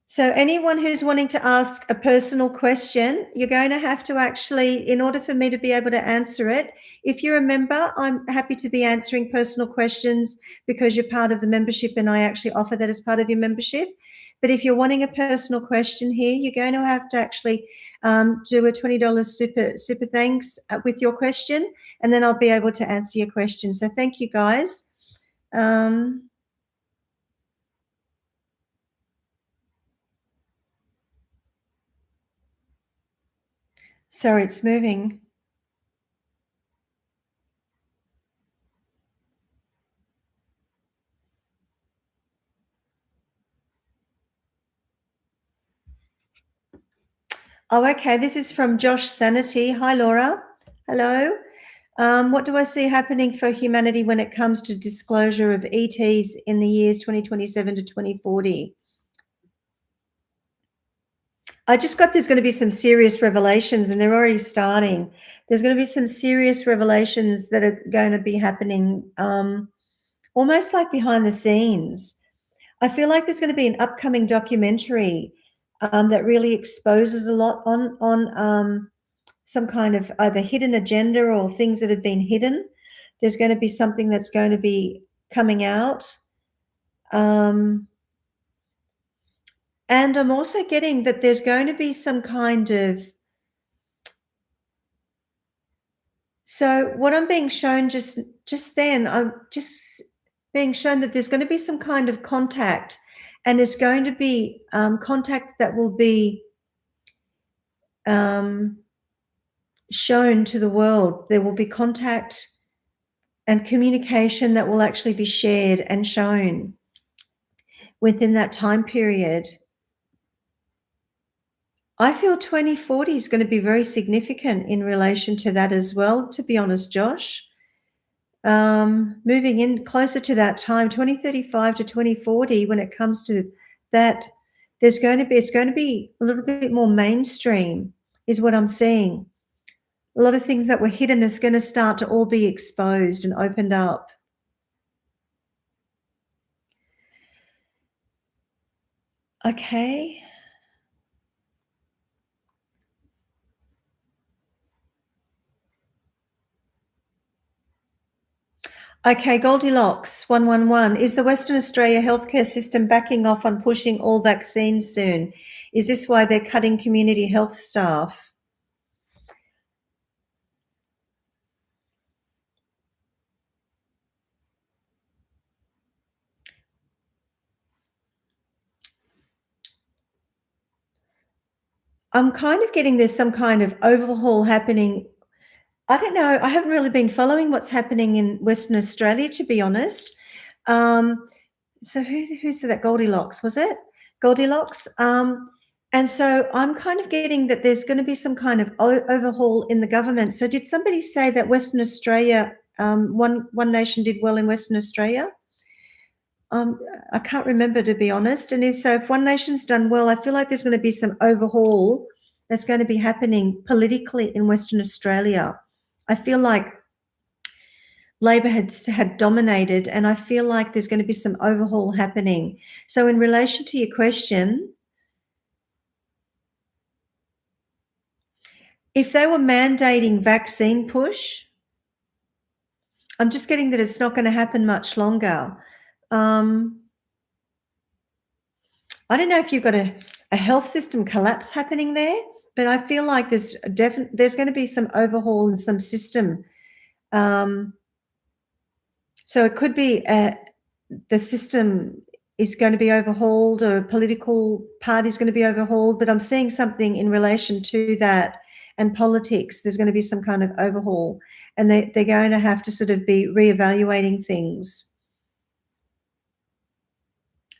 So anyone who's wanting to ask a personal question, you're going to have to actually, in order for me to be able to answer it, if you're a member, I'm happy to be answering personal questions because you're part of the membership and I actually offer that as part of your membership. But if you're wanting a personal question here, you're going to have to actually do a $20 super thanks with your question, and then I'll be able to answer your question. So thank you, guys. Sorry, it's moving. Oh, okay. This is from JoshSanity. Hi, Laura. Hello. What do I see happening for humanity when it comes to disclosure of ETs in the years 2027 to 2040? I just got there's going to be some serious revelations, and they're already starting. There's going to be some serious revelations that are going to be happening, almost like behind the scenes. I feel like there's going to be an upcoming documentary that really exposes a lot on some kind of either hidden agenda or things that have been hidden. There's going to be something that's going to be coming out. And I'm also getting that there's going to be some kind of, so what I'm being shown just then, I'm just being shown that there's going to be some kind of contact, and it's going to be contact that will be shown to the world. There will be contact and communication that will actually be shared and shown within that time period. I feel 2040 is going to be very significant in relation to that as well, to be honest, Josh. Moving in closer to that time, 2035 to 2040, when it comes to that, it's going to be a little bit more mainstream, is what I'm seeing. A lot of things that were hidden is going to start to all be exposed and opened up. Okay. Okay, Goldilocks 111. Is the Western Australia healthcare system backing off on pushing all vaccines soon? Is this why they're cutting community health staff? I'm kind of getting there's some kind of overhaul happening. I don't know. I haven't really been following what's happening in Western Australia, to be honest. So who said that? Goldilocks, was it? Goldilocks. And so I'm kind of getting that there's going to be some kind of overhaul in the government. So did somebody say that Western Australia, one nation did well in Western Australia? I can't remember, to be honest. And if One Nation's done well, I feel like there's going to be some overhaul that's going to be happening politically in Western Australia. I feel like Labor had dominated, and I feel like there's going to be some overhaul happening. So in relation to your question, if they were mandating vaccine push, I'm just getting that it's not going to happen much longer. I don't know if you've got a health system collapse happening there, but I feel like there's going to be some overhaul in some system. So it could be the system is going to be overhauled, or a political party is going to be overhauled, but I'm seeing something in relation to that and politics. There's going to be some kind of overhaul, and they're going to have to sort of be reevaluating things.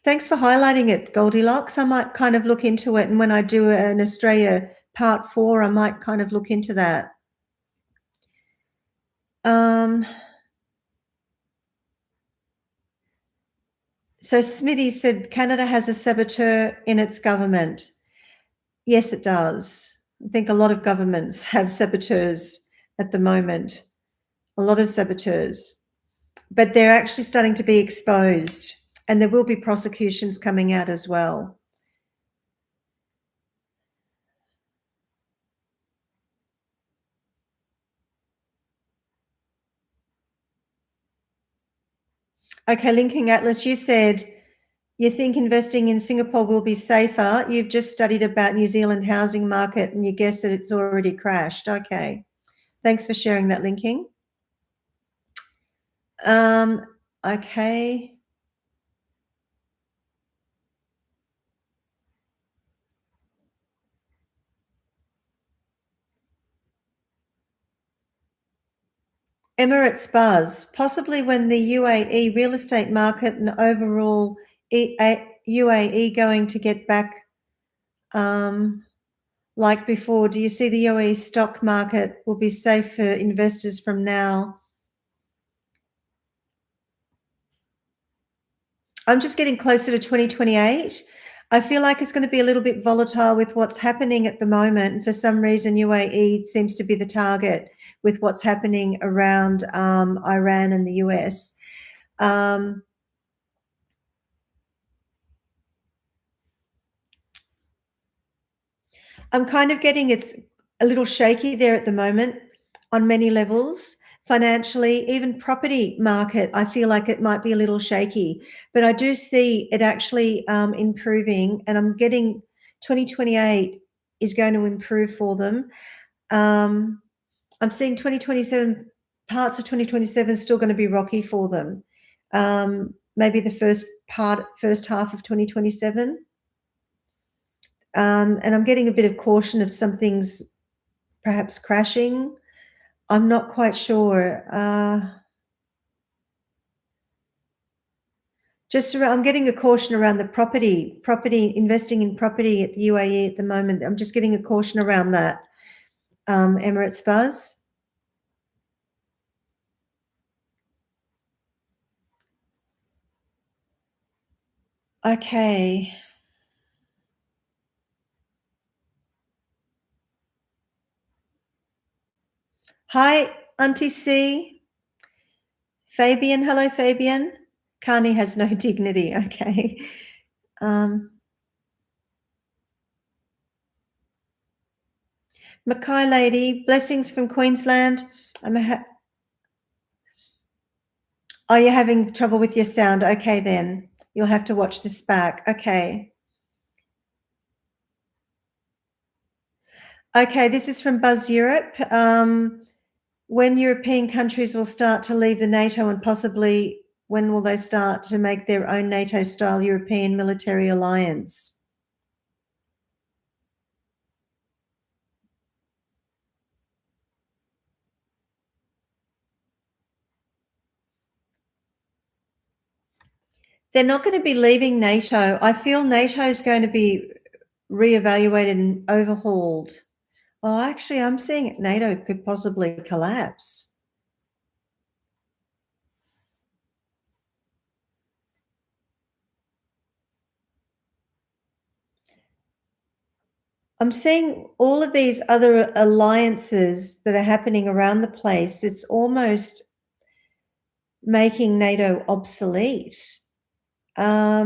Thanks for highlighting it, Goldilocks. I might kind of look into it, and when I do an Australia Part 4, I might kind of look into that. So Smitty said Canada has a saboteur in its government. Yes, it does. I think a lot of governments have saboteurs at the moment, a lot of saboteurs, but they're actually starting to be exposed, and there will be prosecutions coming out as well. Okay, LinkingAtlas, you said you think investing in Singapore will be safer. You've just studied about New Zealand housing market and you guess that it's already crashed. Okay. Thanks for sharing that, Linking. Okay. EmiratesBuzz, possibly when the UAE real estate market and overall UAE going to get back like before. Do you see the UAE stock market will be safe for investors from now? I'm just getting closer to 2028. I feel like it's going to be a little bit volatile with what's happening at the moment. And for some reason, UAE seems to be the target with what's happening around Iran and the US. I'm kind of getting it's a little shaky there at the moment on many levels. Financially, even property market, I feel like it might be a little shaky, but I do see it actually improving, and I'm getting 2028 is going to improve for them. I'm seeing 2027, parts of 2027 is still going to be rocky for them. Maybe the first half of 2027. And I'm getting a bit of caution of some things perhaps crashing. I'm not quite sure. I'm getting a caution around the property, investing in property at the UAE at the moment. I'm just getting a caution around that. EmiratesBuzz. Okay. Hi, Auntie C. Fabian. Hello, Fabian. Carney has no dignity. Okay. Mackay lady, blessings from Queensland. Oh, you're having trouble with your sound. Okay, then. You'll have to watch this back. Okay. Okay, this is from BuzzEurope. When European countries will start to leave the NATO, and possibly when will they start to make their own NATO-style European military alliance? They're not going to be leaving NATO. I feel NATO is going to be reevaluated and overhauled. Oh, actually, I'm seeing NATO could possibly collapse. I'm seeing all of these other alliances that are happening around the place. It's almost making NATO obsolete. I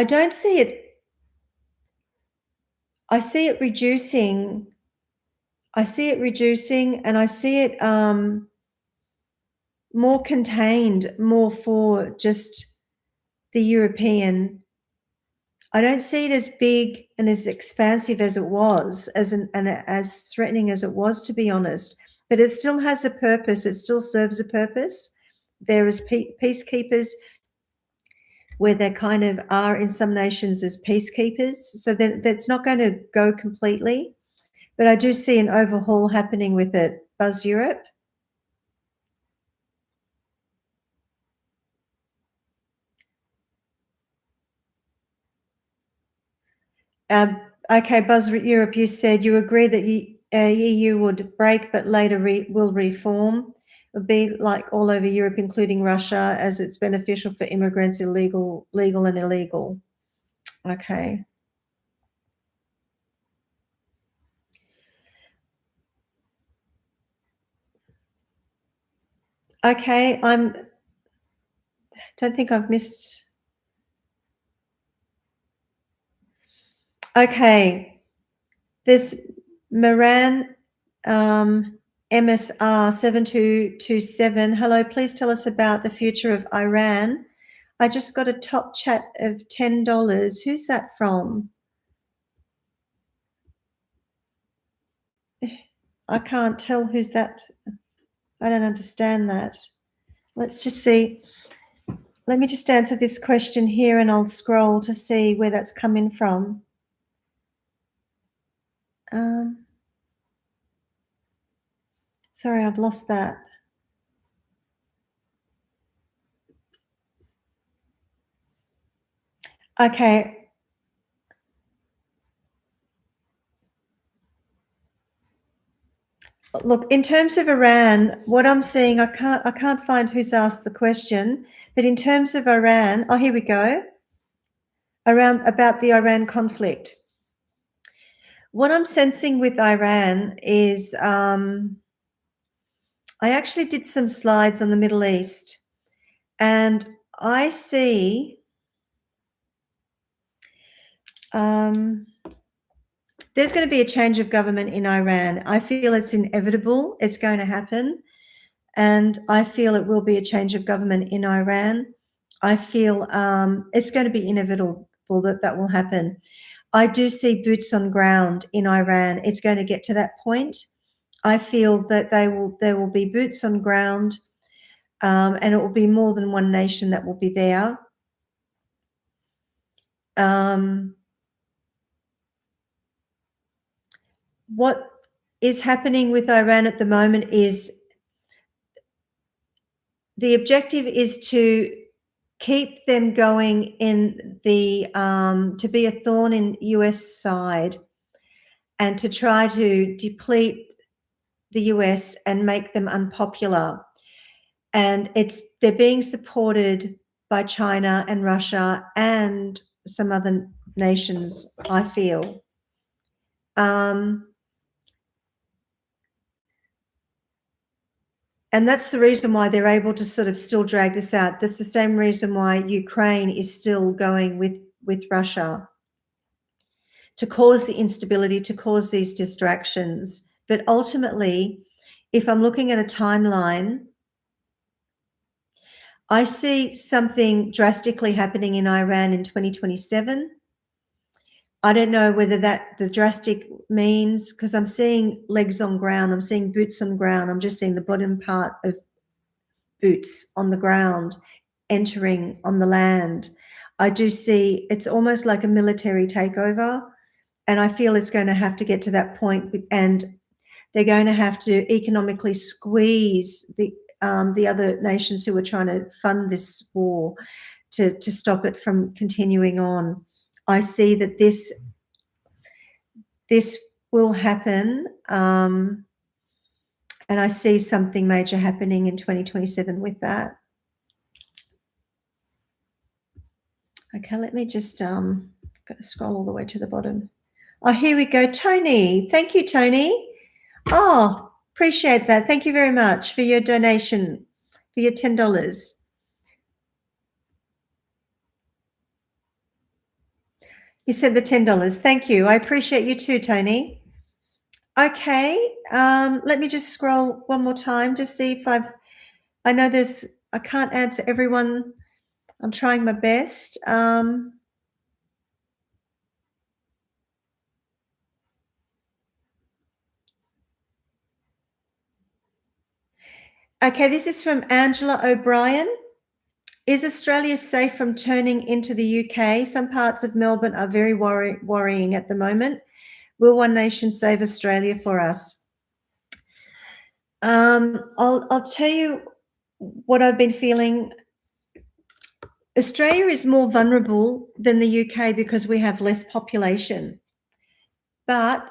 don't see it. I see it reducing. I see it reducing, and I see it more contained, more for just the European. I don't see it as big and as expansive as it was, and as threatening as it was, to be honest. But it still has a purpose. It still serves a purpose. There is peacekeepers where they kind of are in some nations as peacekeepers. So that's not going to go completely. But I do see an overhaul happening with it. BuzzEurope. Okay, BuzzEurope, you said you agree that EU would break, but later will reform. It would be like all over Europe, including Russia, as it's beneficial for immigrants, legal and illegal. Okay. Okay, don't think I've missed. Okay, there's Moran MSR 7227. Hello, please tell us about the future of Iran. I just got a top chat of $10. Who's that from? I can't tell who's that. I don't understand that. Let's just see. Let me just answer this question here, and I'll scroll to see where that's coming from. Sorry, I've lost that. Okay. Look, in terms of Iran, what I'm seeing, I can't find who's asked the question, but in terms of Iran, oh, here we go. About the Iran conflict. What I'm sensing with Iran is, I actually did some slides on the Middle East, and I see there's going to be a change of government in Iran. I feel it's inevitable. It's going to happen. And I feel it will be a change of government in Iran. I feel it's going to be inevitable that will happen. I do see boots on ground in Iran. It's going to get to that point. I feel that there will be boots on ground, and it will be more than one nation that will be there. What is happening with Iran at the moment is the objective is to keep them going in the to be a thorn in US side, and to try to deplete the US and make them unpopular. And they're being supported by China and Russia and some other nations, I feel. And that's the reason why they're able to sort of still drag this out. That's the same reason why Ukraine is still going with Russia, to cause the instability, to cause these distractions. But ultimately, if I'm looking at a timeline, I see something drastically happening in Iran in 2027. I don't know whether the drastic means, because I'm seeing legs on ground, I'm seeing boots on ground, I'm just seeing the bottom part of boots on the ground entering on the land. I do see it's almost like a military takeover, and I feel it's going to have to get to that point, and they're going to have to economically squeeze the other nations who are trying to fund this war to stop it from continuing on. I see that this will happen, and I see something major happening in 2027 with that. Okay, let me just scroll all the way to the bottom. Oh, here we go, Tony. Thank you, Tony. Oh, appreciate that. Thank you very much for your donation, for your $10. You said the $10. Thank you. I appreciate you too, Tony. Okay, let me just scroll one more time to see if I know I can't answer everyone. I'm trying my best. Okay, this is from AngelaO'Brien. Is Australia safe from turning into the UK? Some parts of Melbourne are very worrying at the moment. Will One Nation save Australia for us? I'll tell you what I've been feeling. Australia is more vulnerable than the UK because we have less population. But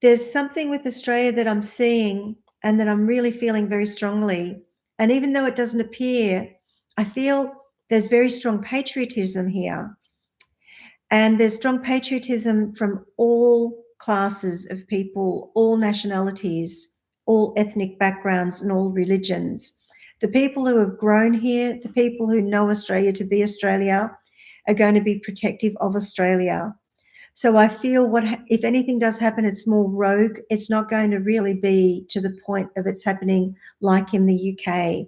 there's something with Australia that I'm seeing and that I'm really feeling very strongly. And even though it doesn't appear, I feel there's very strong patriotism here. And there's strong patriotism from all classes of people, all nationalities, all ethnic backgrounds, and all religions. The people who have grown here, the people who know Australia to be Australia, are going to be protective of Australia. So I feel if anything does happen, it's more rogue. It's not going to really be to the point of it's happening like in the UK.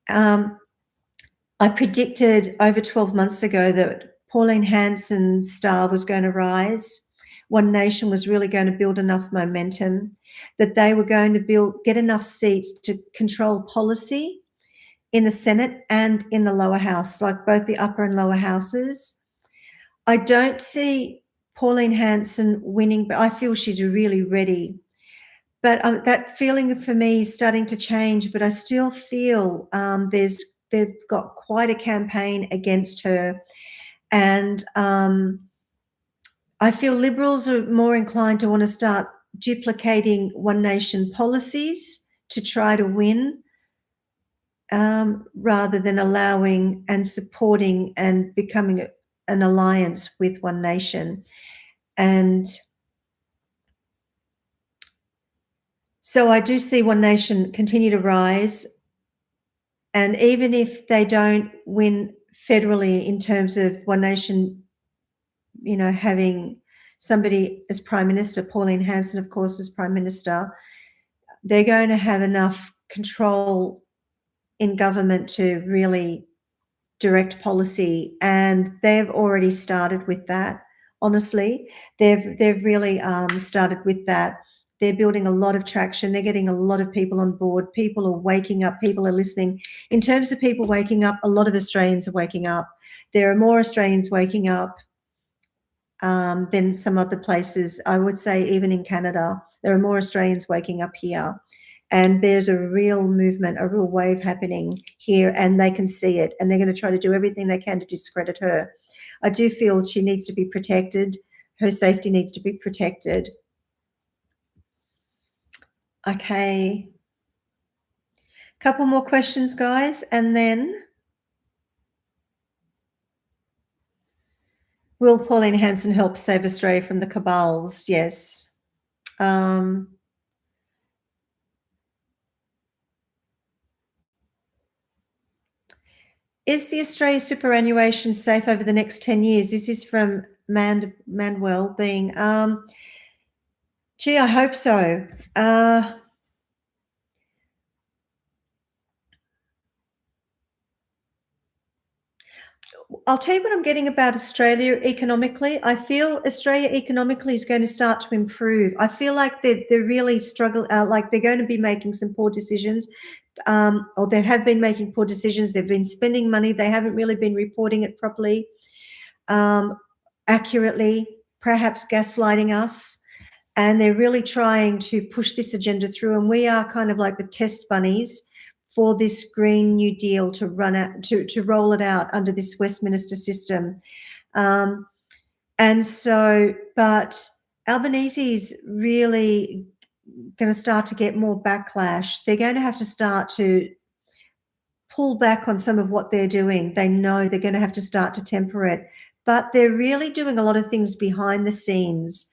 I predicted over 12 months ago that Pauline Hanson's star was going to rise. One Nation was really going to build enough momentum, that they were going to get enough seats to control policy in the Senate and in the lower house, like both the upper and lower houses. I don't see Pauline Hanson winning, but I feel she's really ready. But that feeling for me is starting to change, but I still feel they've got quite a campaign against her. And I feel Liberals are more inclined to want to start duplicating One Nation policies to try to win, rather than allowing and supporting and becoming an alliance with One Nation. And so I do see One Nation continue to rise. And even if they don't win federally in terms of One Nation, having somebody as Prime Minister, Pauline Hanson, of course, as Prime Minister, they're going to have enough control in government to really direct policy. And they've already started with that. Honestly, they've really started with that. They're building a lot of traction. They're getting a lot of people on board. People are waking up. People are listening. In terms of people waking up, a lot of Australians are waking up. There are more Australians waking up than some other places. I would say even in Canada, there are more Australians waking up here. And there's a real movement, a real wave happening here, and they can see it. And they're going to try to do everything they can to discredit her. I do feel she needs to be protected. Her safety needs to be protected. Okay. Couple more questions, guys, and then will Pauline Hanson help save Australia from the cabals? Yes. Is the Australia superannuation safe over the next 10 years? This is from ManWellBeing. Gee, I hope so. I'll tell you what I'm getting about Australia economically. I feel Australia economically is going to start to improve. I feel like they're really like they're going to be making some poor decisions, or they have been making poor decisions. They've been spending money. They haven't really been reporting it properly, accurately, perhaps gaslighting us. And they're really trying to push this agenda through. And we are kind of like the test bunnies for this Green New Deal to run out, to roll it out under this Westminster system. And so, but Albanese's really going to start to get more backlash. They're going to have to start to pull back on some of what they're doing. They know they're going to have to start to temper it, but they're really doing a lot of things behind the scenes.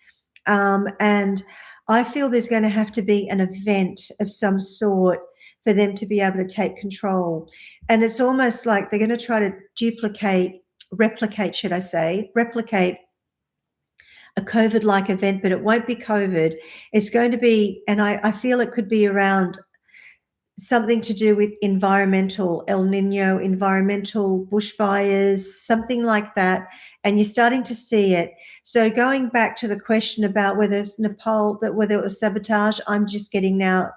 And I feel there's going to have to be an event of some sort for them to be able to take control. And it's almost like they're going to try to replicate a COVID-like event, but it won't be COVID. It's going to be, and I feel it could be around something to do with environmental, El Nino, environmental bushfires, something like that. And you're starting to see it. So going back to the question about whether it's Nepal, whether it was sabotage, I'm just getting now,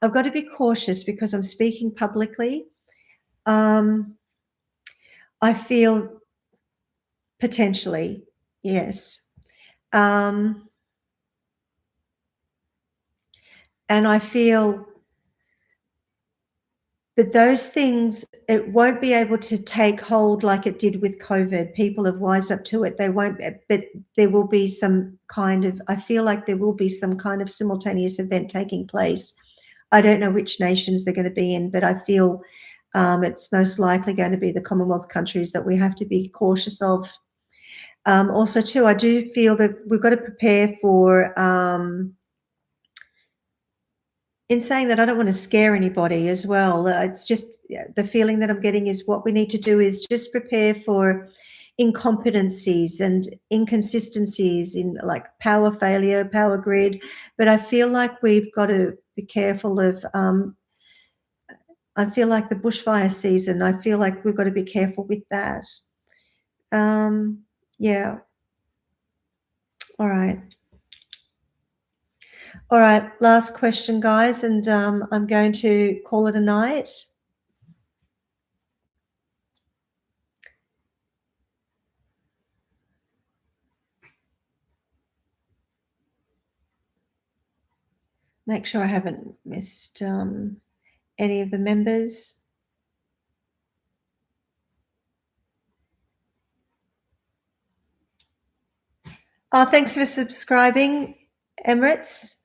I've got to be cautious because I'm speaking publicly. I feel potentially, yes. And I feel but those things, it won't be able to take hold like it did with COVID. People have wised up to it. They won't, but there will be some kind of, I feel like there will be some kind of simultaneous event taking place. I don't know which nations they're going to be in, but I feel it's most likely going to be the Commonwealth countries that we have to be cautious of. Also, too, I do feel that we've got to prepare for, in saying that, I don't want to scare anybody as well. It's just the feeling that I'm getting is what we need to do is just prepare for incompetencies and inconsistencies in like power failure, power grid. But I feel like we've got to be careful of, I feel like the bushfire season, I feel like we've got to be careful with that. Yeah. All right. All right, last question, guys, and I'm going to call it a night. Make sure I haven't missed any of the members. Oh, thanks for subscribing, Emirates.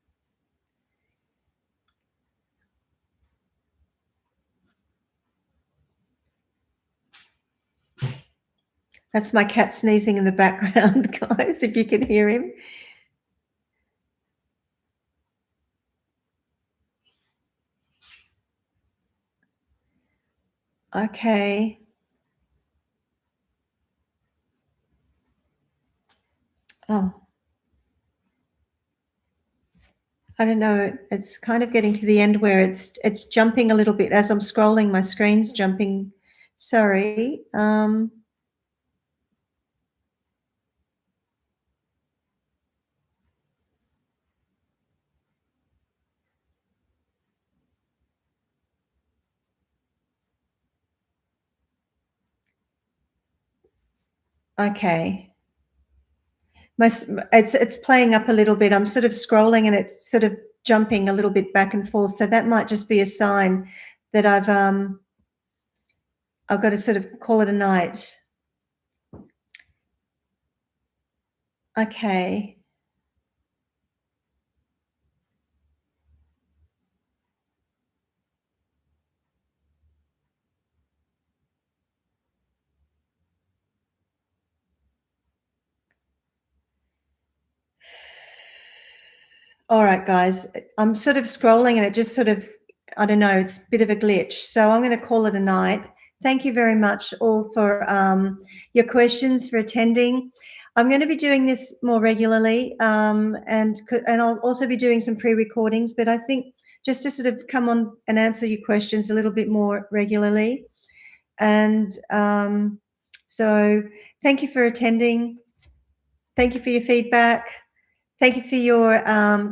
That's my cat sneezing in the background, guys, if you can hear him. Okay. Oh. I don't know. It's kind of getting to the end where it's jumping a little bit as I'm scrolling. My screen's jumping. Sorry. Okay. It's playing up a little bit. I'm sort of scrolling and it's sort of jumping a little bit back and forth. So that might just be a sign that I've got to sort of call it a night. Okay. All right, guys, I'm sort of scrolling and it just sort of, I don't know, it's a bit of a glitch. So I'm going to call it a night. Thank you very much all for your questions, for attending. I'm going to be doing this more regularly and I'll also be doing some pre-recordings, but I think just to sort of come on and answer your questions a little bit more regularly. And So thank you for attending. Thank you for your feedback. Thank you for your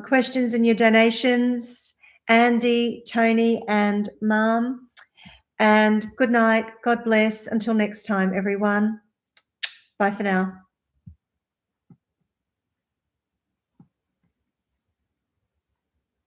questions and your donations, Andy, Tony, and Mom. And good night. God bless. Until next time, everyone. Bye for now.